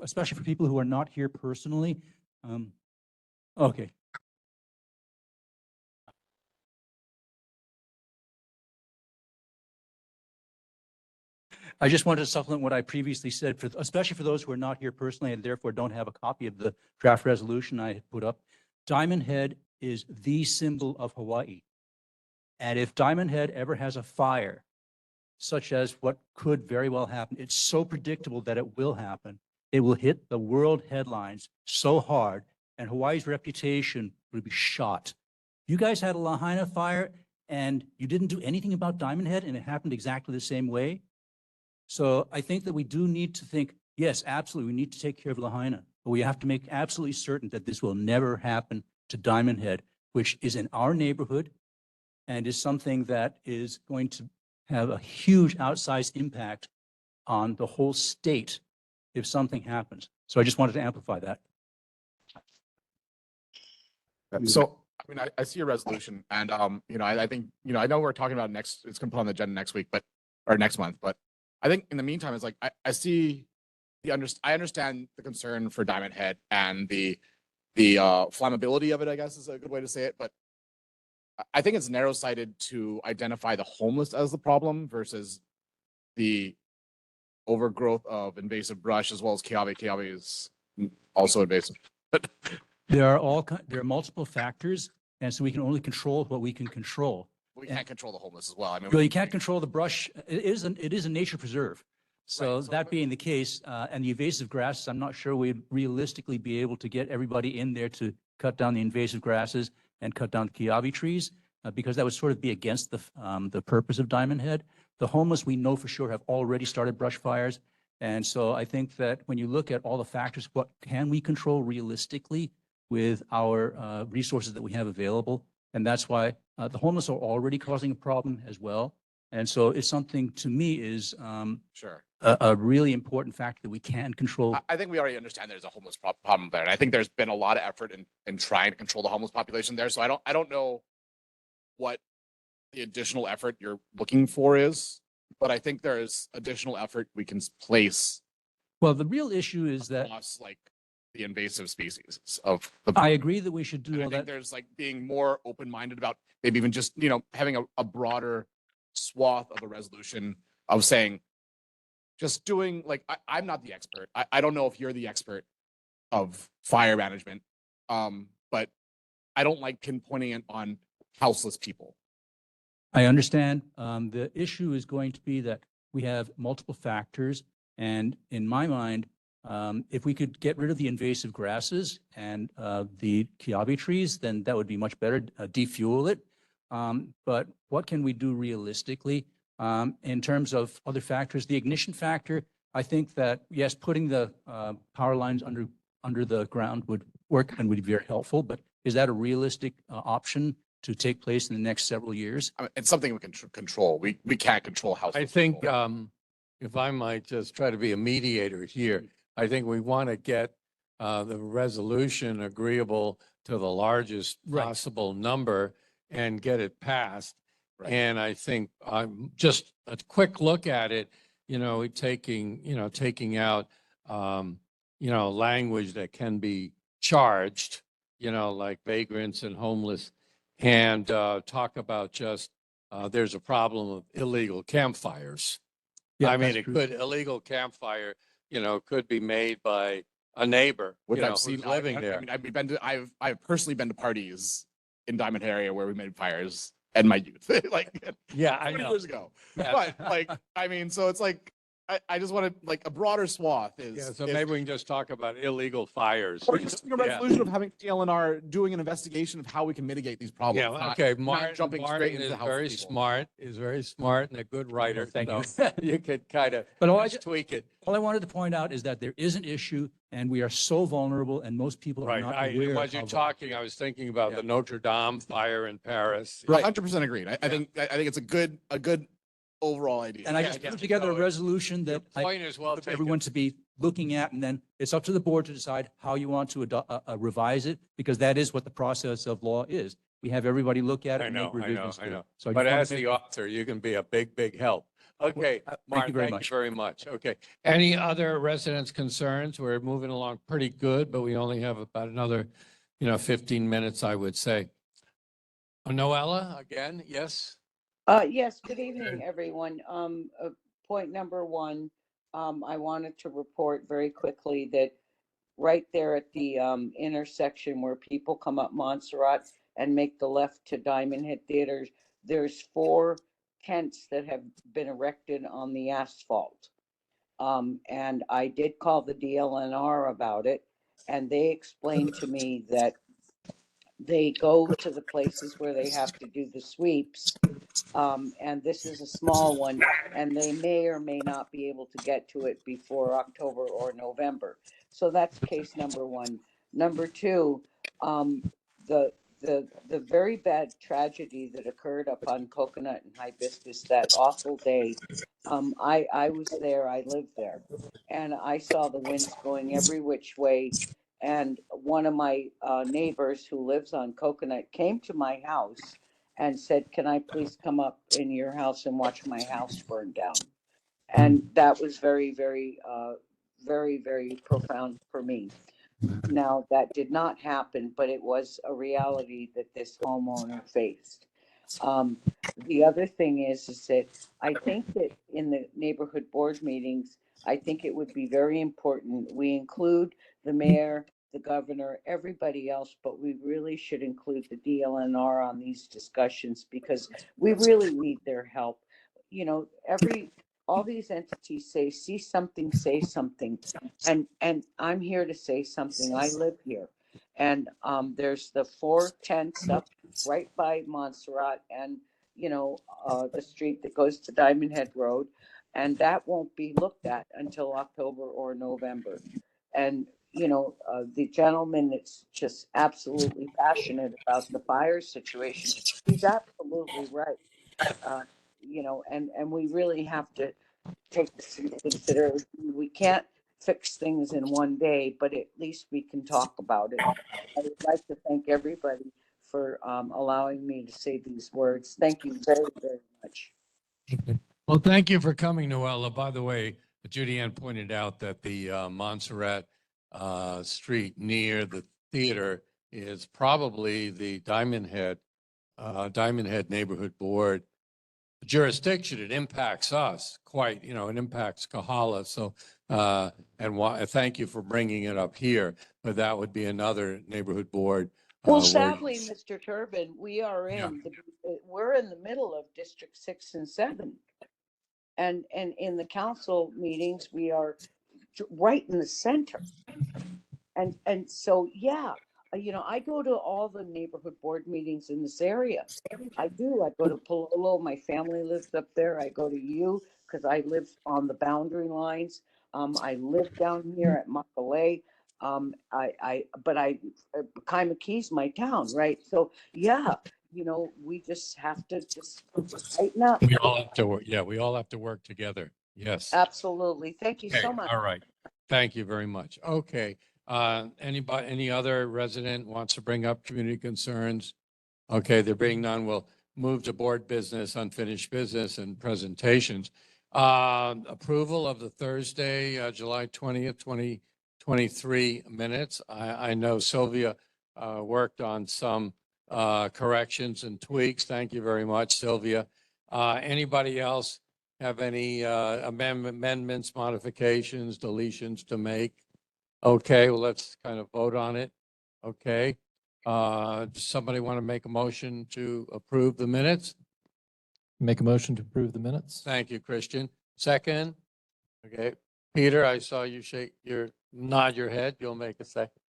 Speaker 16: especially for people who are not here personally. Okay. I just wanted to supplement what I previously said, especially for those who are not here personally and therefore don't have a copy of the draft resolution I had put up. Diamond Head is the symbol of Hawaii. And if Diamond Head ever has a fire, such as what could very well happen, it's so predictable that it will happen. It will hit the world headlines so hard, and Hawaii's reputation would be shot. You guys had a Lahaina fire and you didn't do anything about Diamond Head, and it happened exactly the same way. So I think that we do need to think, yes, absolutely, we need to take care of Lahaina, but we have to make absolutely certain that this will never happen to Diamond Head, which is in our neighborhood and is something that is going to have a huge outsized impact on the whole state if something happens. So I just wanted to amplify that.
Speaker 4: So, I mean, I see your resolution and, I think, I know we're talking about it's going to put on the agenda next week, or next month, but I think in the meantime, it's like, I see I understand the concern for Diamond Head and the flammability of it, I guess is a good way to say it. But I think it's narrow-sighted to identify the homeless as the problem versus the overgrowth of invasive brush as well as Keawe. Keawe is also invasive.
Speaker 16: There are multiple factors, and so we can only control what we can control.
Speaker 4: We can't control the homeless as well. I mean,
Speaker 16: Well, you can't control the brush. It is a nature preserve. So that being the case, and the invasive grasses, I'm not sure we'd realistically be able to get everybody in there to cut down the invasive grasses and cut down the Keawe trees, because that would sort of be against the purpose of Diamond Head. The homeless, we know for sure, have already started brush fires. And so I think that when you look at all the factors, what can we control realistically with our resources that we have available? And that's why the homeless are already causing a problem as well. And so it's something, to me, is
Speaker 4: sure
Speaker 16: a really important factor that we can control.
Speaker 4: I think we already understand there's a homeless problem there. And I think there's been a lot of effort in trying to control the homeless population there. So I don't know what the additional effort you're looking for is, but I think there's additional effort we can place.
Speaker 16: Well, the real issue is that
Speaker 4: across, like the invasive species of the.
Speaker 16: I agree that we should
Speaker 4: And
Speaker 16: do
Speaker 4: I
Speaker 16: all
Speaker 4: think
Speaker 16: that.
Speaker 4: there's like being more open-minded about maybe even just, you know, having a broader swath of a resolution of saying, just doing like, I'm not the expert. I don't know if you're the expert of fire management. But I don't like pinpointing it on houseless people.
Speaker 16: I understand. The issue is going to be that we have multiple factors. And in my mind, if we could get rid of the invasive grasses and the kiabi trees, then that would be much better, defuel it. But what can we do realistically in terms of other factors? The ignition factor, I think that, yes, putting the power lines under the ground would work and would be very helpful. But is that a realistic option to take place in the next several years?
Speaker 4: I mean, it's something we can control. We can't control how.
Speaker 1: I think, if I might just try to be a mediator here, I think we want to get the resolution agreeable to the largest possible number and get it passed.
Speaker 4: Right.
Speaker 1: And I think just a quick look at it, taking out, language that can be charged, like vagrants and homeless, and talk about just there's a problem of illegal campfires.
Speaker 16: Yeah,
Speaker 1: I mean,
Speaker 16: that's true.
Speaker 1: illegal campfire, could be made by a neighbor,
Speaker 4: Which I've
Speaker 1: who's
Speaker 4: seen
Speaker 1: living there.
Speaker 4: I mean, I've personally been to parties in Diamond area where we made fires in my youth, like
Speaker 1: Yeah, I
Speaker 4: 20
Speaker 1: know.
Speaker 4: years ago.
Speaker 1: Yeah.
Speaker 4: But like, I mean, so it's like, I just want to like a broader swath is.
Speaker 1: Yeah, so
Speaker 4: is-
Speaker 1: maybe we can just talk about illegal fires.
Speaker 4: Or just a
Speaker 1: Yeah.
Speaker 4: resolution of having DLNR doing an investigation of how we can mitigate these problems.
Speaker 1: Yeah,
Speaker 4: not-
Speaker 1: okay,
Speaker 4: not
Speaker 1: Martin,
Speaker 4: jumping
Speaker 1: Martin
Speaker 4: straight into
Speaker 1: is
Speaker 4: the house
Speaker 1: very
Speaker 4: people.
Speaker 1: smart, and a good writer.
Speaker 16: thank you.
Speaker 1: So you could kind of
Speaker 16: But all I
Speaker 1: just tweak it.
Speaker 16: All I wanted to point out is that there is an issue and we are so vulnerable and most people are
Speaker 1: Right,
Speaker 16: not
Speaker 1: I,
Speaker 16: aware
Speaker 1: as you're
Speaker 16: of.
Speaker 1: talking, I was thinking about the Notre Dame fire in Paris.
Speaker 4: 100% agreed. I think it's a good overall idea.
Speaker 16: And I just put together a resolution that I
Speaker 1: Point is well
Speaker 16: want
Speaker 1: taken.
Speaker 16: everyone to be looking at, and then it's up to the board to decide how you want to revise it, because that is what the process of law is. We have everybody look at it
Speaker 1: I
Speaker 16: and
Speaker 1: know,
Speaker 16: make
Speaker 1: I know,
Speaker 16: revisions
Speaker 1: I
Speaker 16: to
Speaker 1: know.
Speaker 16: it. So I
Speaker 1: But
Speaker 16: just wanted
Speaker 1: as
Speaker 16: to
Speaker 1: the
Speaker 16: make-
Speaker 1: author, you can be a big help. Okay, Mark,
Speaker 16: you very
Speaker 1: thank
Speaker 16: much.
Speaker 1: you very much. Okay. Any other residents' concerns? We're moving along pretty good, but we only have about another, 15 minutes, I would say. Noella, again, yes?
Speaker 21: Yes, good evening, everyone. Point number one, I wanted to report very quickly that right there at the intersection where people come up Montserrat and make the left to Diamond Head Theaters, there's 4 tents that have been erected on the asphalt. And I did call the DLNR about it, and they explained to me that they go to the places where they have to do the sweeps. And this is a small one, and they may or may not be able to get to it before October or November. So that's case number one. Number two, the very bad tragedy that occurred up on Coconut and Hibiscus that awful day. I was there. I lived there, and I saw the winds going every which way. And one of my neighbors who lives on Coconut came to my house and said, "Can I please come up in your house and watch my house burn down?" And that was very, very, very profound for me. Now, that did not happen, but it was a reality that this homeowner faced. The other thing is that I think that in the neighborhood board meetings, I think it would be very important we include the mayor, the governor, everybody else, but we really should include the DLNR on these discussions because we really need their help. All these entities say, see something, say something. And I'm here to say something. I live here. And there's the 4 tents up right by Montserrat and, the street that goes to Diamond Head Road. And that won't be looked at until October or November. And, the gentleman that's just absolutely passionate about the fire situation, he's absolutely right. And we really have to take this into consideration. We can't fix things in one day, but at least we can talk about it. I would like to thank everybody for allowing me to say these words. Thank you very, very much.
Speaker 1: Well, thank you for coming, Noella. By the way, Judy Ann pointed out that the Montserrat street near the theater is probably the Diamond Head Neighborhood Board jurisdiction. It impacts us quite, it impacts Kāhala. So, thank you for bringing it up here, but that would be another neighborhood board.
Speaker 21: Well,
Speaker 1: where-
Speaker 21: sadly, Mr. Turbin, we're in the middle of District 6 and 7. And in the council meetings, we are right in the center. And so, yeah, I go to all the neighborhood board meetings in this area. I do. I go to Palolo. My family lives up there. I go to you because I live on the boundary lines. I live down here at Wai'alae. Kaimuki's my town, right? So yeah, we just have to just tighten up.
Speaker 1: We all have to work. Yeah, we all have to work together. Yes.
Speaker 21: Absolutely. Thank you
Speaker 1: Okay,
Speaker 21: so much.
Speaker 1: all right. Thank you very much. Okay. Any other resident wants to bring up community concerns? Okay, there being none, we'll move to board business, unfinished business and presentations. Approval of the Thursday, July 20th, 2023 minutes. I know Sylvia worked on some corrections and tweaks. Thank you very much, Sylvia. Anybody else have any amendments, modifications, deletions to make? Okay, well, let's kind of vote on it. Okay. Does somebody want to make a motion to approve the minutes?
Speaker 2: Make a motion to approve the minutes.
Speaker 1: Thank you, Christian. Second? Okay. Peter, I saw you nod your head. You'll make a second.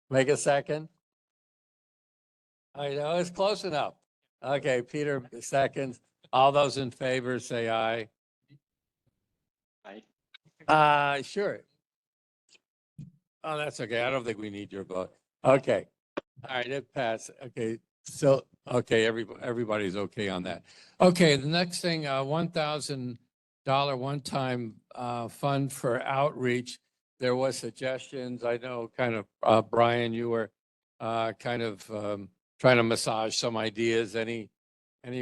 Speaker 1: Make a second? I know, it's close enough. Okay, Peter, seconds. All those in favor say aye.
Speaker 7: Aye.
Speaker 1: Sure. Oh, that's okay. I don't think we need your vote. Okay. All right, it passed. Okay. So, okay, everybody's okay on that. Okay, the next thing, $1,000 one-time fund for outreach. There was suggestions. I know kind of, Brian, you were kind of trying to massage some ideas. Any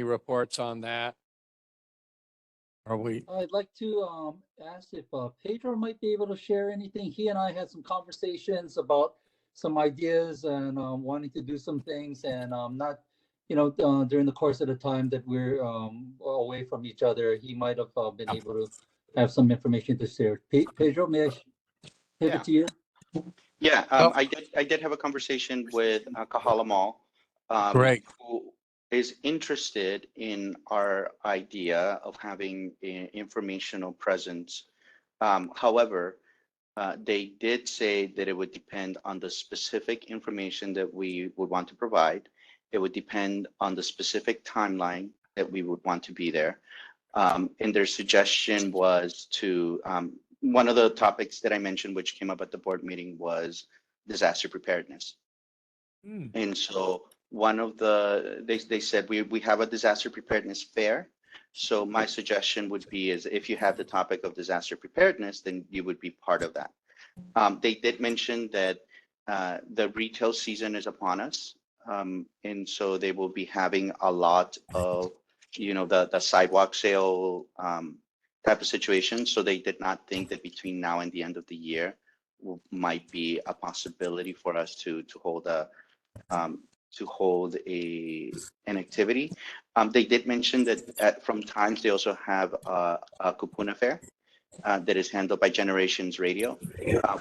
Speaker 1: reports on that? Are we?
Speaker 3: I'd like to ask if Pedro might be able to share anything. He and I had some conversations about some ideas and wanting to do some things, and not, during the course of the time that we're away from each other, he might have been able to have some information to share. Pedro, may I pivot to you?
Speaker 7: Yeah, I did have a conversation with Kāhala Mall.
Speaker 1: Great.
Speaker 7: Who is interested in our idea of having an informational presence. However, they did say that it would depend on the specific information that we would want to provide. It would depend on the specific timeline that we would want to be there. And their suggestion was to, one of the topics that I mentioned, which came up at the board meeting, was disaster preparedness. And so one of they said we have a disaster preparedness fair. So my suggestion would be is if you have the topic of disaster preparedness, then you would be part of that. They did mention that the retail season is upon us. And so they will be having a lot of, the sidewalk sale type of situation. So they did not think that between now and the end of the year might be a possibility for us to hold an activity. They did mention that from times they also have a Kupuna Fair that is handled by Generations Radio.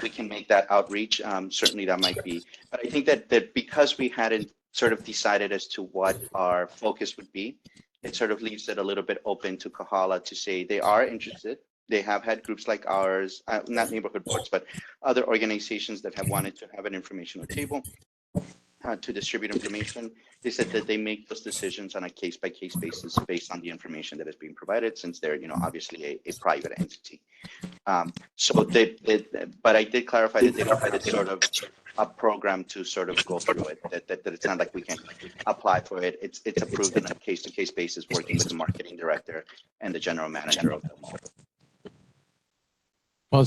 Speaker 7: We can make that outreach. Certainly that might be, but I think that because we hadn't sort of decided as to what our focus would be, it sort of leaves it a little bit open to Kāhala to say they are interested. They have had groups like ours, not neighborhood boards, but other organizations that have wanted to have an informational table to distribute information. They said that they make those decisions on a case-by-case basis based on the information that is being provided, since they're, a private entity. But I did clarify that they don't have sort of a program to sort of go through it, that it's not like we can apply for it. It's approved on a case-to-case basis, working with the marketing director and the general manager of the mall.
Speaker 1: Well,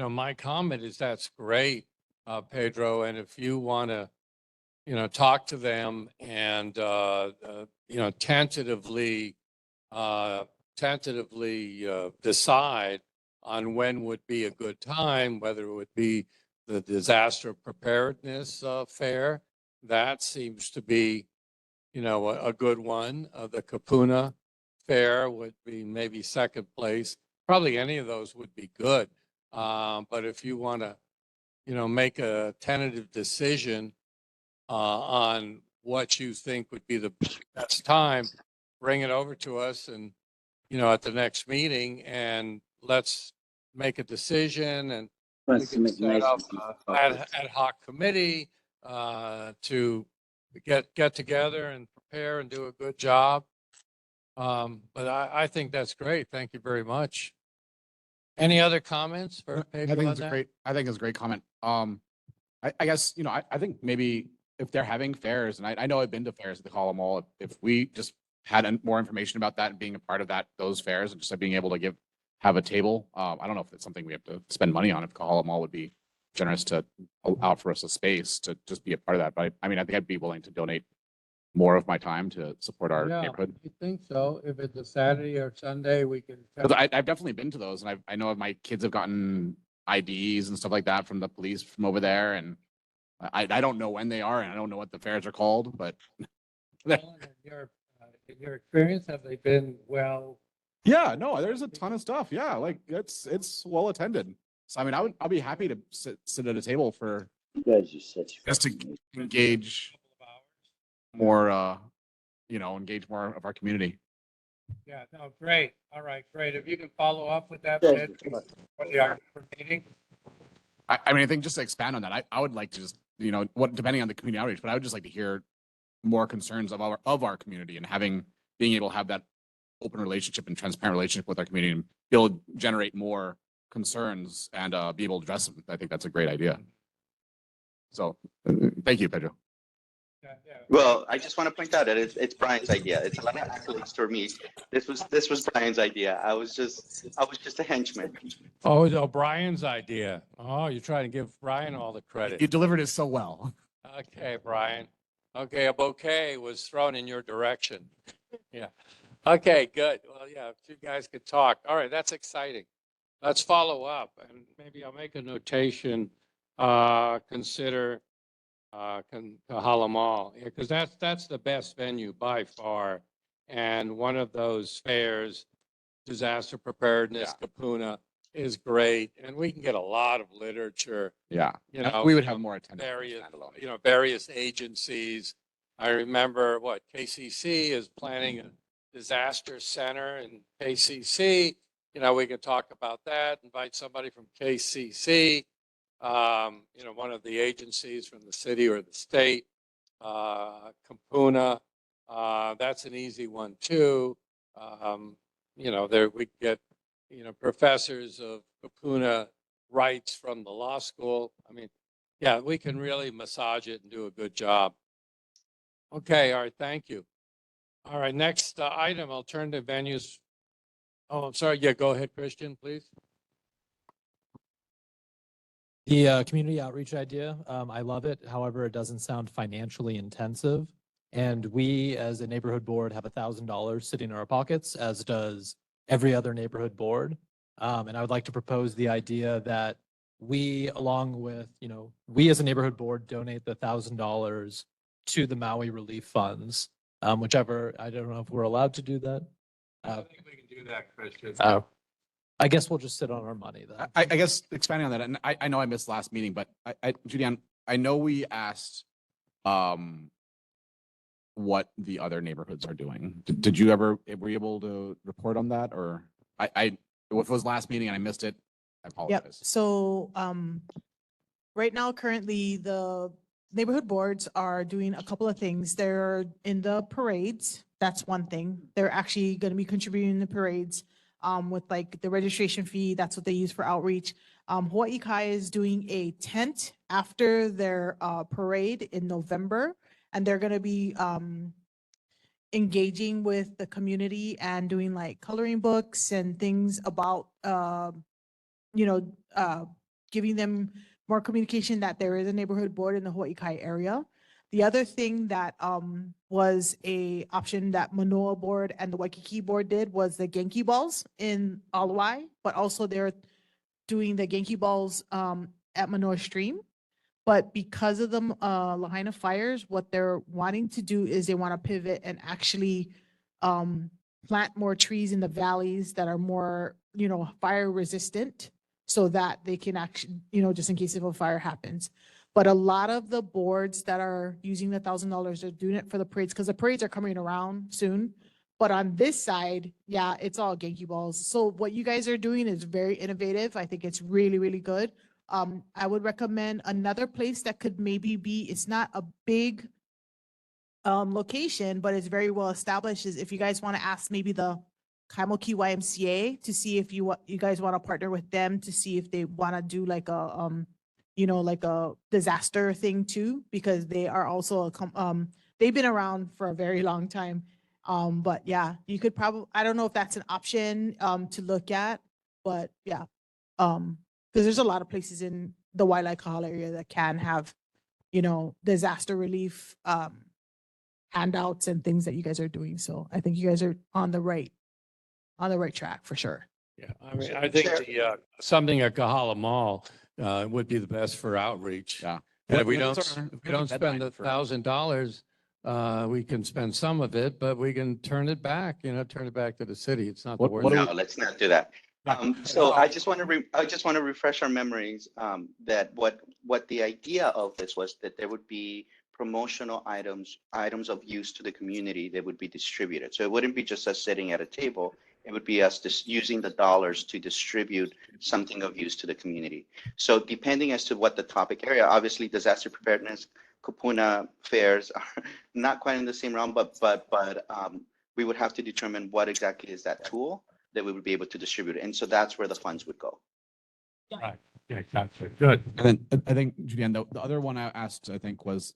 Speaker 1: my comment is that's great, Pedro. And if you want to, talk to them and, tentatively decide on when would be a good time, whether it would be the disaster preparedness fair. That seems to be, a good one. The Kapuna fair would be maybe second place. Probably any of those would be good. But if you want to, make a tentative decision on what you think would be the best time, bring it over to us and, at the next meeting, and let's make a decision, and we can set up an ad hoc committee to get together and prepare and do a good job. But I think that's great. Thank you very much. Any other comments for Pedro on that?
Speaker 4: I think it's a great comment. I guess, I think maybe if they're having fairs, and I know I've been to fairs at the Kāhala Mall, if we just had more information about that and being a part of those fairs and just being able to have a table. I don't know if it's something we have to spend money on, if Kāhala Mall would be generous to offer us a space to just be a part of that. But I mean, I think I'd be willing to donate more of my time to support our neighborhood.
Speaker 1: I think so. If it's a Saturday or Sunday, we can.
Speaker 4: 'Cause I've definitely been to those, and I know my kids have gotten IDs and stuff like that from the police from over there, and I don't know when they are, and I don't know what the fairs are called, but.
Speaker 1: In your experience, have they been well?
Speaker 4: Yeah, no, there's a ton of stuff. Yeah, like it's well attended. So I mean, I'll be happy to sit at a table for
Speaker 21: You guys are such.
Speaker 4: just to engage more, engage more of our community.
Speaker 1: Yeah, no, great. All right, great. If you can follow up with that
Speaker 21: Yes,
Speaker 1: bit for the October meeting.
Speaker 4: I mean, I think just to expand on that, I would like to just, depending on the community outreach, but I would just like to hear more concerns of our community, and being able to have that open relationship and transparent relationship with our community, and be able to generate more concerns and be able to address them. I think that's a great idea. So thank you, Pedro.
Speaker 7: Well, I just want to point out that it's Brian's idea. It's a lot of accolades for me. This was Brian's idea. I was just a henchman.
Speaker 1: Oh, it's Brian's idea. Oh, you're trying to give Brian all the credit.
Speaker 4: You delivered it so well.
Speaker 1: Okay, Brian. Okay, a bouquet was thrown in your direction. Yeah. Okay, good. Well, yeah, if you guys could talk. All right, that's exciting. Let's follow up, and maybe I'll make a notation. Consider Kāhala Mall, because that's the best venue by far, and one of those fairs, disaster preparedness, Kapuna, is great, and we can get a lot of literature.
Speaker 4: Yeah, we would have more attendance.
Speaker 1: Various agencies. I remember KCC is planning a disaster center in KCC. We can talk about that. Invite somebody from KCC. One of the agencies from the city or the state. Kapuna. That's an easy one too. There we get. Professors of Kapuna rights from the law school. I mean, yeah, we can really massage it and do a good job. Okay, all right, thank you. All right, next item, alternative venues. Oh, I'm sorry. Yeah, go ahead, Christian, please.
Speaker 2: The community outreach idea, I love it. However, it doesn't sound financially intensive. And we, as a neighborhood board, have $1,000 sitting in our pockets, as does every other neighborhood board. And I would like to propose the idea that we, along with, we as a neighborhood board, donate the $1,000 to the Maui relief funds, whichever, I don't know if we're allowed to do that.
Speaker 1: I think we can do that, Christian.
Speaker 2: I guess we'll just sit on our money then.
Speaker 4: I guess expanding on that, and I know I missed last meeting, but Julianne, I know we asked what the other neighborhoods are doing. Did you were you able to report on that, or if it was last meeting and I missed it, I apologize.
Speaker 14: Yep. So right now, currently, the neighborhood boards are doing a couple of things. They're in the parades. That's one thing. They're actually going to be contributing in the parades with like the registration fee. That's what they use for outreach. Hawaii Kai is doing a tent after their parade in November, and they're going to be engaging with the community and doing like coloring books and things about, giving them more communication that there is a neighborhood board in the Hawaii Kai area. The other thing that was a option that Manoa board and the Waikiki board did was the Genki balls in Wai'alae, but also they're doing the Genki balls at Manor Stream. But because of the Lahaina fires, what they're wanting to do is they want to pivot and actually plant more trees in the valleys that are more, fire resistant, so that they can actually, just in case if a fire happens. But a lot of the boards that are using the $1,000 are doing it for the parades, because the parades are coming around soon. But on this side, yeah, it's all Genki balls. So what you guys are doing is very innovative. I think it's really, really good. I would recommend another place that could maybe be, it's not a big location, but it's very well established, is if you guys want to ask maybe the Kaimoki YMCA to see if you guys want to partner with them to see if they want to do like a like a disaster thing too, because they are also they've been around for a very long time. But yeah, you could probably, I don't know if that's an option to look at, but yeah, because there's a lot of places in the Wai'alae Kāhala area that can have, disaster relief handouts and things that you guys are doing. So I think you guys are on the right track for sure.
Speaker 1: Yeah, I mean, I think something at Kāhala Mall would be the best for outreach.
Speaker 4: Yeah.
Speaker 1: And if we
Speaker 4: What's
Speaker 1: don't,
Speaker 4: our-
Speaker 1: if we don't spend
Speaker 4: deadline for-
Speaker 1: $1,000, we can spend some of it, but we can turn it back, turn it back to the city. It's not the
Speaker 4: What-
Speaker 1: worst.
Speaker 4: what do
Speaker 7: No, let's not do that. So I just want to refresh our memories that what the idea of this was, that there would be promotional items of use to the community that would be distributed. So it wouldn't be just us sitting at a table. It would be us just using the dollars to distribute something of use to the community. So depending as to what the topic area, obviously disaster preparedness, Kupuna fairs are not quite in the same realm, but we would have to determine what exactly is that tool that we would be able to distribute. And so that's where the funds would go.
Speaker 1: Right. Yeah, exactly. Good.
Speaker 4: And then I think, Julian, the other one I asked, I think, was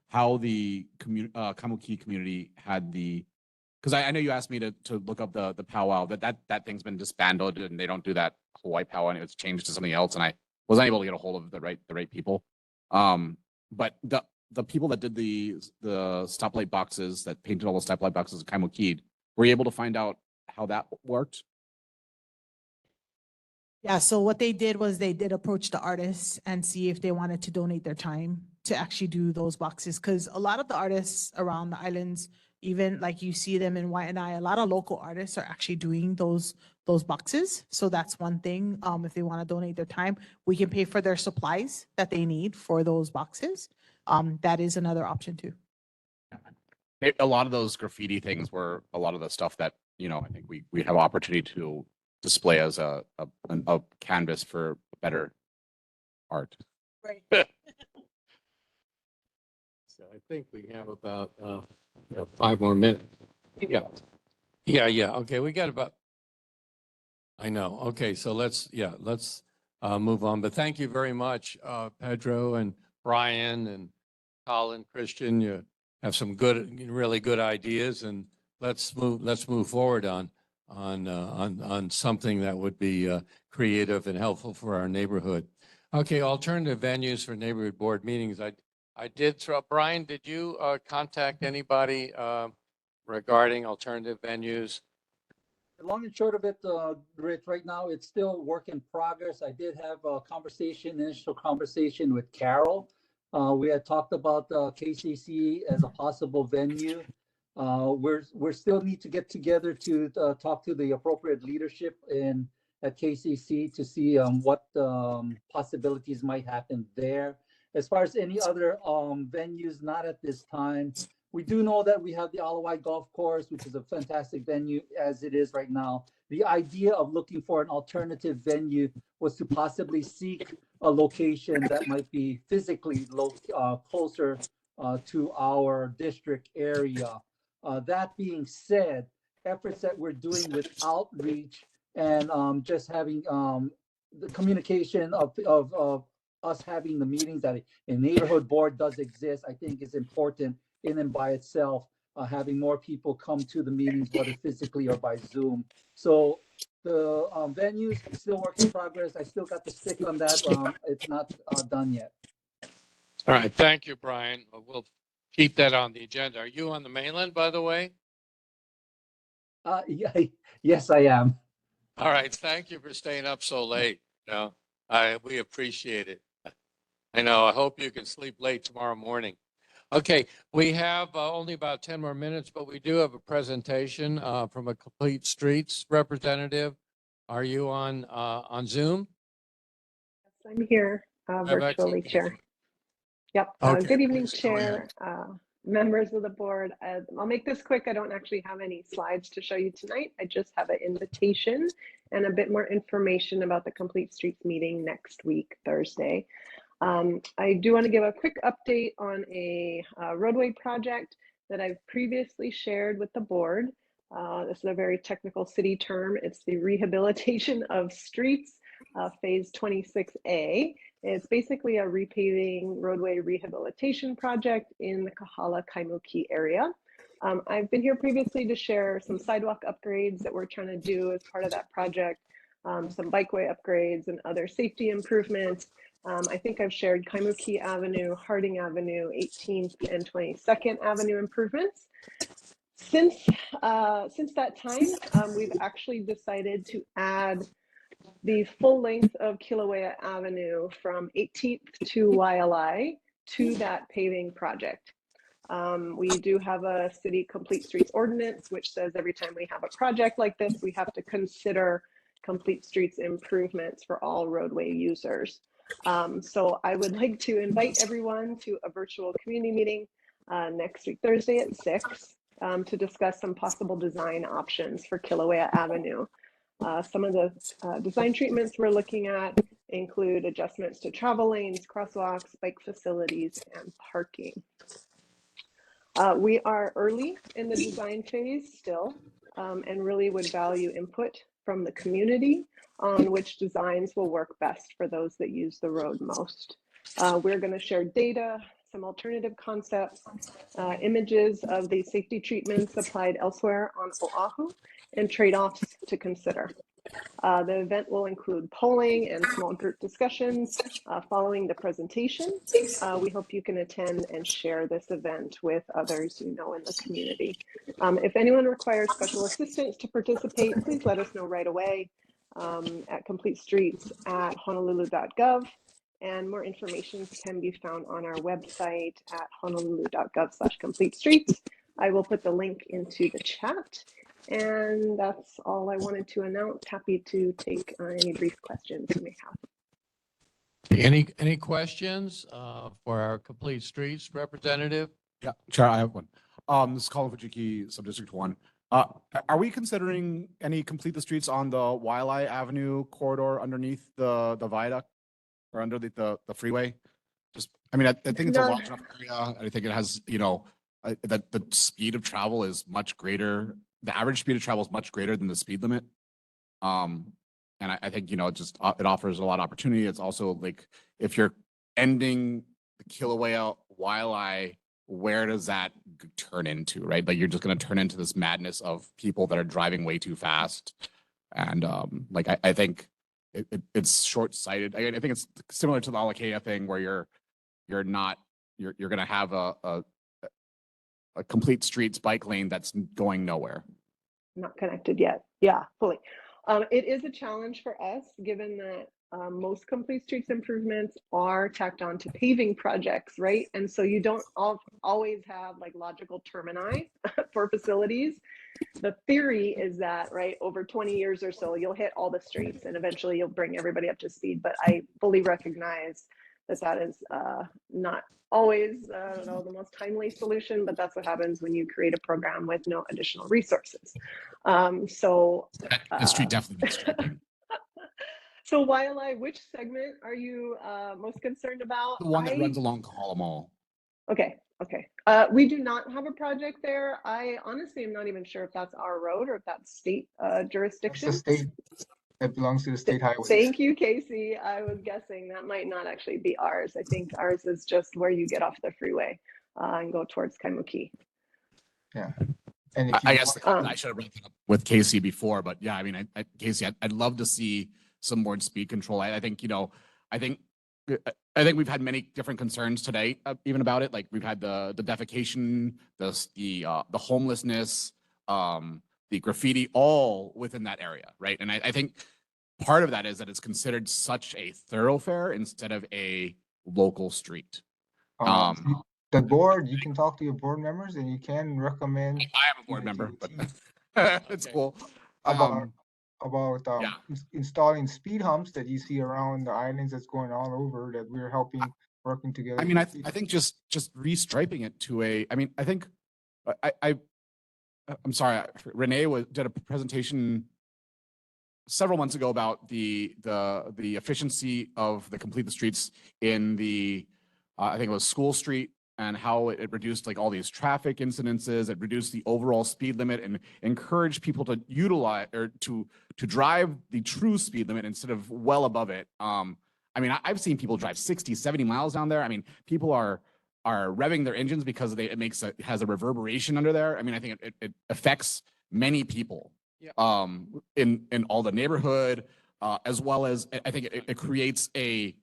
Speaker 4: how the Kamuki community had because I know you asked me to look up the powwow, that thing's been disbanded and they don't do that Hawaii powwow, and it's changed to something else, and I wasn't able to get a hold of the right people. But the people that did the stoplight boxes, that painted all the stoplight boxes of Kamuki, were you able to find out how that worked?
Speaker 14: Yeah, so what they did was they did approach the artists and see if they wanted to donate their time to actually do those boxes. Because a lot of the artists around the islands, even like you see them in Wai'alae, a lot of local artists are actually doing those boxes. So that's one thing. If they want to donate their time, we can pay for their supplies that they need for those boxes. That is another option too.
Speaker 4: A lot of those graffiti things were a lot of the stuff that, I think we have opportunity to display as a canvas for better art.
Speaker 14: Right.
Speaker 1: So I think we have about 5 more minutes. Yeah. Yeah. Okay, we got about. I know. Okay, so let's move on. But thank you very much, Pedro and Brian and Colin, Christian. You have some really good ideas, and let's move forward on something that would be creative and helpful for our neighborhood. Okay, alternative venues for neighborhood board meetings. I did throw, Brian, did you contact anybody regarding alternative venues?
Speaker 3: The long and short of it, Rich, right now, it's still work in progress. I did have a initial conversation with Carol. We had talked about KCC as a possible venue. We're still need to get together to talk to the appropriate leadership at KCC to see what possibilities might happen there. As far as any other venues, not at this time. We do know that we have the Alawai Golf Course, which is a fantastic venue as it is right now. The idea of looking for an alternative venue was to possibly seek a location that might be physically closer to our district area. That being said, efforts that we're doing with outreach and just having the communication of us having the meetings that a neighborhood board does exist, I think is important in and by itself, having more people come to the meetings, whether physically or by Zoom. So the venues still work in progress. I still got the stick on that. It's not done yet.
Speaker 1: All right, thank you, Brian. We'll keep that on the agenda. Are you on the mainland, by the way?
Speaker 3: Yeah, yes, I am.
Speaker 1: All right, thank you for staying up so late. No, we appreciate it. I know. I hope you can sleep late tomorrow morning. Okay, we have only about 10 more minutes, but we do have a presentation from a Complete Streets representative. Are you on Zoom?
Speaker 9: I'm here
Speaker 1: Rebecca?
Speaker 9: virtually, Chair. Yep.
Speaker 1: Okay,
Speaker 9: Good evening,
Speaker 1: please go ahead.
Speaker 9: Chair, members of the board. I'll make this quick. I don't actually have any slides to show you tonight. I just have an invitation and a bit more information about the Complete Streets meeting next week, Thursday. I do want to give a quick update on a roadway project that I've previously shared with the board. This is a very technical city term. It's the rehabilitation of streets, phase 26A. It's basically a repaving roadway rehabilitation project in the Kāhala Kaimuki area. I've been here previously to share some sidewalk upgrades that we're trying to do as part of that project, some bikeway upgrades and other safety improvements. I think I've shared Kaimuki Avenue, Harding Avenue, 18th and 22nd Avenue improvements. Since that time, we've actually decided to add the full length of Kilauea Avenue from 18th to Wai'alae to that paving project. We do have a city complete streets ordinance, which says every time we have a project like this, we have to consider complete streets improvements for all roadway users. So I would like to invite everyone to a virtual community meeting next week, Thursday at 6, to discuss some possible design options for Kilauea Avenue. Some of the design treatments we're looking at include adjustments to travel lanes, crosswalks, bike facilities, and parking. We are early in the design phase still, and really would value input from the community on which designs will work best for those that use the road most. We're going to share data, some alternative concepts, images of the safety treatments applied elsewhere on Oahu, and trade-offs to consider. The event will include polling and small group discussions following the presentation. We hope you can attend and share this event with others you know in the community. If anyone requires special assistance to participate, please let us know right away at completestreets@honolulu.gov. And more information can be found on our website at honolulu.gov/completestreets. I will put the link into the chat. And that's all I wanted to announce. Happy to take any brief questions you may have.
Speaker 1: Any questions for our Complete Streets representative?
Speaker 4: Yeah, Chair, I have one. This is Colin Fujiki, Subdistrict 1. Are we considering any complete the streets on the Wai'alae Avenue corridor underneath the viaduct or under the freeway? Just, I mean, I think it's a large enough area. I think it has, you know, that the speed of travel is much greater. The average speed of travel is much greater than the speed limit. And I think, you know, it offers a lot of opportunity. It's also like, if you're ending the Kilauea Wai'alae, where does that turn into, right? Like, you're just going to turn into this madness of people that are driving way too fast. And like, I think it's short-sighted. I think it's similar to the Alakea thing where you're going to have a complete streets bike lane that's going nowhere.
Speaker 9: Not connected yet. Yeah, fully. It is a challenge for us, given that most complete streets improvements are tacked on to paving projects, right? And so you don't always have like logical termini for facilities. The theory is that, right, over 20 years or so, you'll hit all the streets and eventually you'll bring everybody up to speed. But I fully recognize that that is not always the most timely solution, but that's what happens when you create a program with no additional resources.
Speaker 4: The street definitely needs stripping.
Speaker 9: So Wai'alae, which segment are you most concerned about?
Speaker 4: The one that runs along Kāhala Mall.
Speaker 9: Okay. We do not have a project there. I honestly am not even sure if that's our road or if that's state jurisdiction.
Speaker 18: It's the state. It belongs to the state highway.
Speaker 9: Thank you, Casey. I was guessing that might not actually be ours. I think ours is just where you get off the freeway and go towards Kaimuki.
Speaker 18: Yeah. And
Speaker 4: I guess I should have brought that up with Casey before, but yeah, I mean, Casey, I'd love to see some more speed control. I think, you know, I think we've had many different concerns today, even about it. Like, we've had the defecation, the homelessness, the graffiti, all within that area, right? And I think part of that is that it's considered such a thoroughfare instead of a local street.
Speaker 18: The board, you can talk to your board members and you can recommend.
Speaker 4: I am a board member, but it's cool.
Speaker 18: About
Speaker 4: yeah.
Speaker 18: installing speed humps that you see around the islands that's going all over that we're helping, working together.
Speaker 4: I mean, I think just restriping it to a, I mean, I think I'm sorry, Renee did a presentation several months ago about the efficiency of the Complete the Streets in the, I think it was School Street, and how it reduced like all these traffic incidences. It reduced the overall speed limit and encouraged people to utilize or to drive the true speed limit instead of well above it. I mean, I've seen people drive 60, 70 miles down there. I mean, people are revving their engines because it has a reverberation under there. I mean, I think it affects many people. Yeah. In all the neighborhood, as well as I think it creates a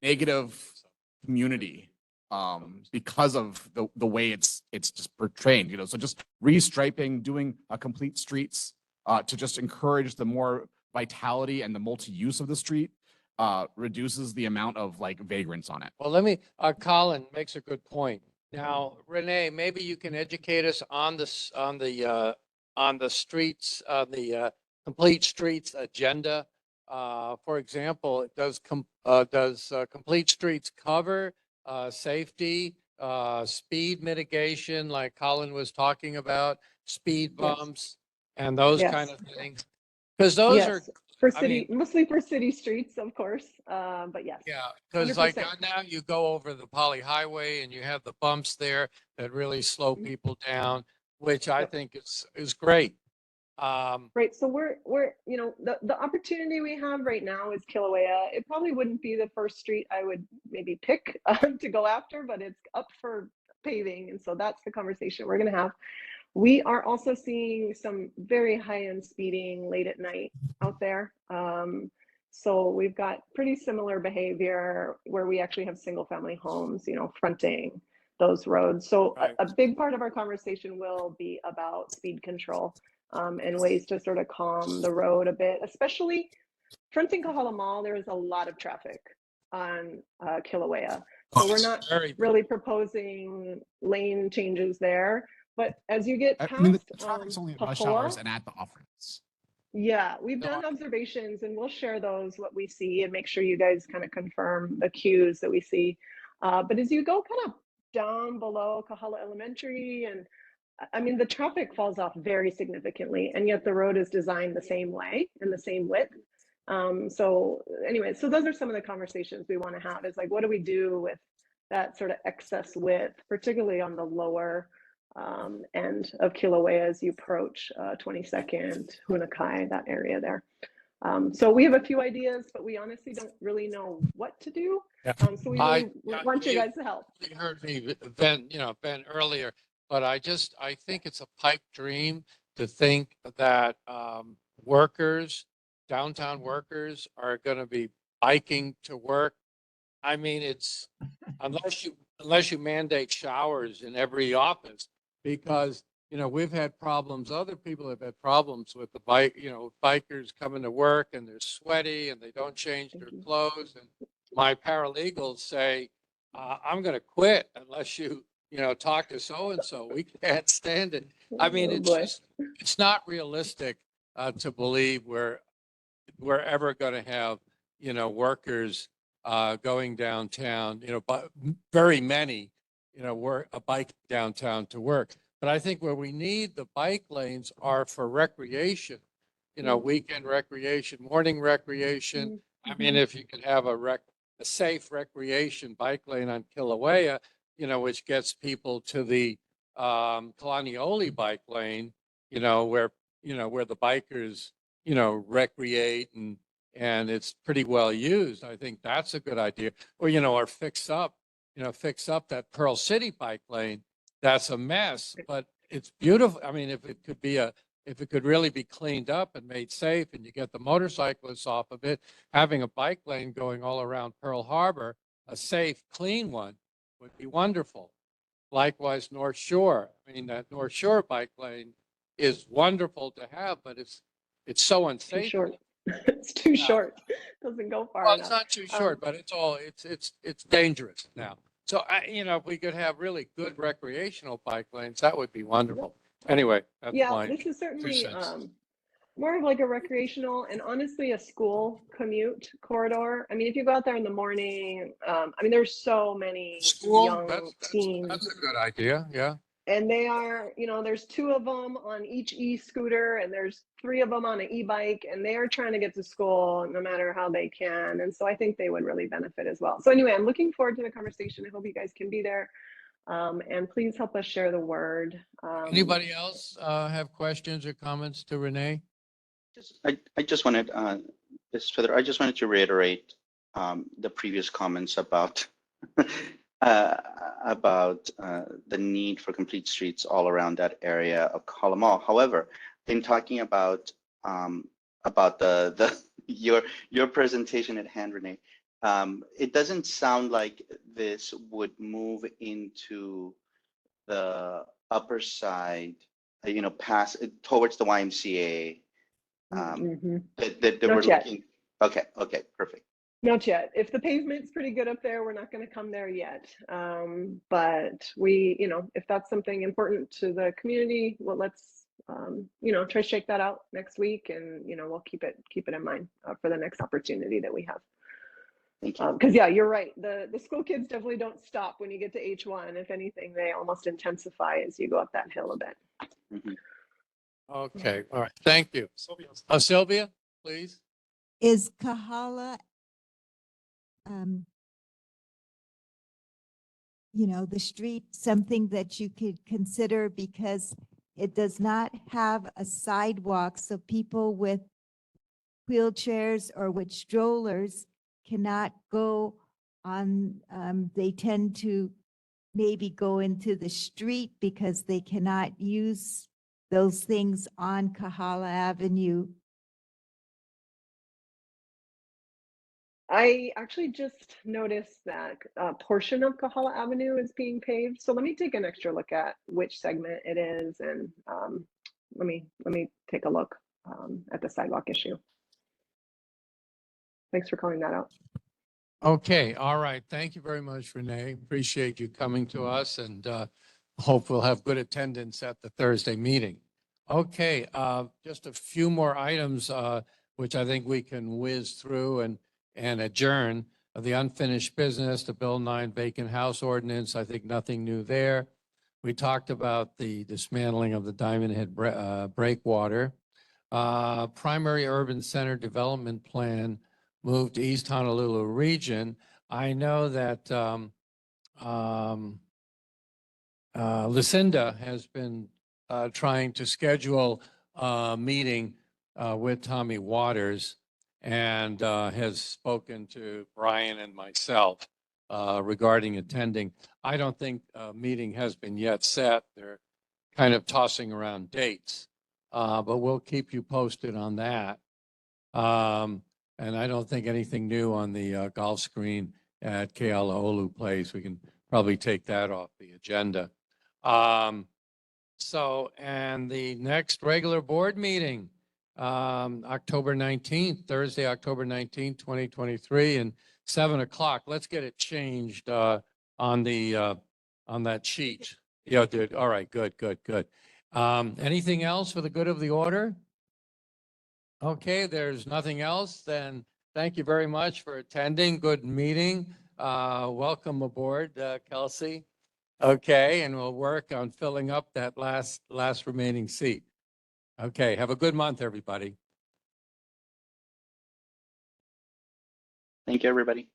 Speaker 4: negative community because of the way it's just portrayed, you know. So just restriping, doing a complete streets to just encourage the more vitality and the multi-use of the street reduces the amount of like vagrants on it.
Speaker 1: Well, let me, Colin makes a good point. Now, Renee, maybe you can educate us on the streets, the complete streets agenda. For example, does complete streets cover safety, speed mitigation, like Colin was talking about, speed bumps, and those kind of things? Because those are
Speaker 9: for city, mostly for city streets, of course. But yes.
Speaker 1: Yeah, because like now you go over the Poly Highway and you have the bumps there that really slow people down, which I think is great.
Speaker 9: Right. So we're you know, the opportunity we have right now is Kilauea. It probably wouldn't be the first street I would maybe pick to go after, but it's up for paving, and so that's the conversation we're going to have. We are also seeing some very high-end speeding late at night out there. So we've got pretty similar behavior where we actually have single-family homes, you know, fronting those roads. So a big part of our conversation will be about speed control and ways to sort of calm the road a bit, especially fronting Kāhala Mall. There is a lot of traffic on Kilauea. So we're not really proposing lane changes there. But as you get past,
Speaker 4: I mean, the traffic's only at rush hours and at the off-ramps.
Speaker 9: Yeah, we've done observations and we'll share those, what we see, and make sure you guys kind of confirm the cues that we see. But as you go kind of down below Kāhala Elementary, and I mean, the traffic falls off very significantly, and yet the road is designed the same way and the same width. So anyway, so those are some of the conversations we want to have, is like, what do we do with that sort of excess width, particularly on the lower end of Kilauea as you approach 22nd, Hunakai, that area there. So we have a few ideas, but we honestly don't really know what to do. So we really want you guys to help.
Speaker 1: You heard me, Ben earlier, but I think it's a pipe dream to think that downtown workers are going to be biking to work. I mean, it's unless you mandate showers in every office, because, you know, we've had problems. Other people have had problems with the bike, you know, bikers coming to work and they're sweaty and they don't change their clothes. And my paralegals say, I'm going to quit unless you talk to so-and-so. We can't stand it. I mean, it's not realistic to believe we're ever going to have, you know, workers going downtown, you know, but very many, you know, work a bike downtown to work. But I think where we need the bike lanes are for recreation, you know, weekend recreation, morning recreation. I mean, if you could have a safe recreation bike lane on Kilauea, you know, which gets people to the Kalaniole bike lane, you know, where the bikers, you know, recreate and it's pretty well used. I think that's a good idea. Or, you know, or fix up that Pearl City bike lane. That's a mess, but it's beautiful. I mean, if it could really be cleaned up and made safe, and you get the motorcyclists off of it, having a bike lane going all around Pearl Harbor, a safe, clean one, would be wonderful. Likewise, North Shore. I mean, that North Shore bike lane is wonderful to have, but it's so unsafe
Speaker 9: It's too short. Doesn't go far
Speaker 1: Well,
Speaker 9: enough.
Speaker 1: it's not too short, but it's all, it's dangerous now. So if we could have really good recreational bike lanes, that would be wonderful. Anyway, that's
Speaker 9: Yeah,
Speaker 1: my
Speaker 9: this is
Speaker 1: 2
Speaker 9: certainly
Speaker 1: cents.
Speaker 9: more of like a recreational and honestly a school commute corridor. I mean, if you go out there in the morning, I mean, there's so many
Speaker 1: School,
Speaker 9: young teens.
Speaker 1: that's a good idea, yeah.
Speaker 9: And they are, there's 2 of them on each e-scooter and there's 3 of them on an e-bike and they are trying to get to school no matter how they can. And so I think they would really benefit as well. So anyway, I'm looking forward to the conversation. I hope you guys can be there. And please help us share the word.
Speaker 1: Anybody else have questions or comments to Renee?
Speaker 7: I just wanted, I just wanted to reiterate the previous comments about the need for complete streets all around that area of Kāhala Mall. However, in talking about your presentation at hand, Renee, it doesn't sound like this would move into the upper side, past towards the YMCA. That
Speaker 9: Not
Speaker 7: we're
Speaker 9: yet.
Speaker 7: looking. Okay, perfect.
Speaker 9: Not yet. If the pavement's pretty good up there, we're not going to come there yet. But we, if that's something important to the community, well, let's, try to shake that out next week, and we'll keep it in mind for the next opportunity that we have. Because yeah, you're right. The school kids definitely don't stop when you get to H1. If anything, they almost intensify as you go up that hill a bit.
Speaker 1: Okay, all right, thank you. Sylvia, please.
Speaker 5: Is Kāhala, the street something that you could consider because it does not have a sidewalk, so people with wheelchairs or with strollers cannot go on, they tend to maybe go into the street because they cannot use those things on Kāhala Avenue.
Speaker 9: I actually just noticed that a portion of Kāhala Avenue is being paved. So let me take an extra look at which segment it is, and let me take a look at the sidewalk issue. Thanks for calling that out.
Speaker 1: Okay, all right. Thank you very much, Renee. Appreciate you coming to us, and hope we'll have good attendance at the Thursday meeting. Okay, just a few more items, which I think we can whiz through and adjourn. The unfinished business, the Bill 9 vacant house ordinance, I think nothing new there. We talked about the dismantling of the Diamond Head breakwater. Primary urban center development plan moved to East Honolulu region. I know that Lucinda has been trying to schedule a meeting with Tommy Waters and has spoken to Brian and myself regarding attending. I don't think a meeting has been yet set. They're kind of tossing around dates, but we'll keep you posted on that. And I don't think anything new on the golf screen at Kealaolu Place. We can probably take that off the agenda. And the next regular board meeting, October 19th, Thursday, October 19th, 2023, and 7 o'clock. Let's get it changed on that sheet. Yeah, dude. All right, good. Anything else for the good of the order? Okay, there's nothing else. Then thank you very much for attending. Good meeting. Welcome aboard, Kelsey. Okay, and we'll work on filling up that last remaining seat. Okay, have a good month, everybody.
Speaker 7: Thank you, everybody.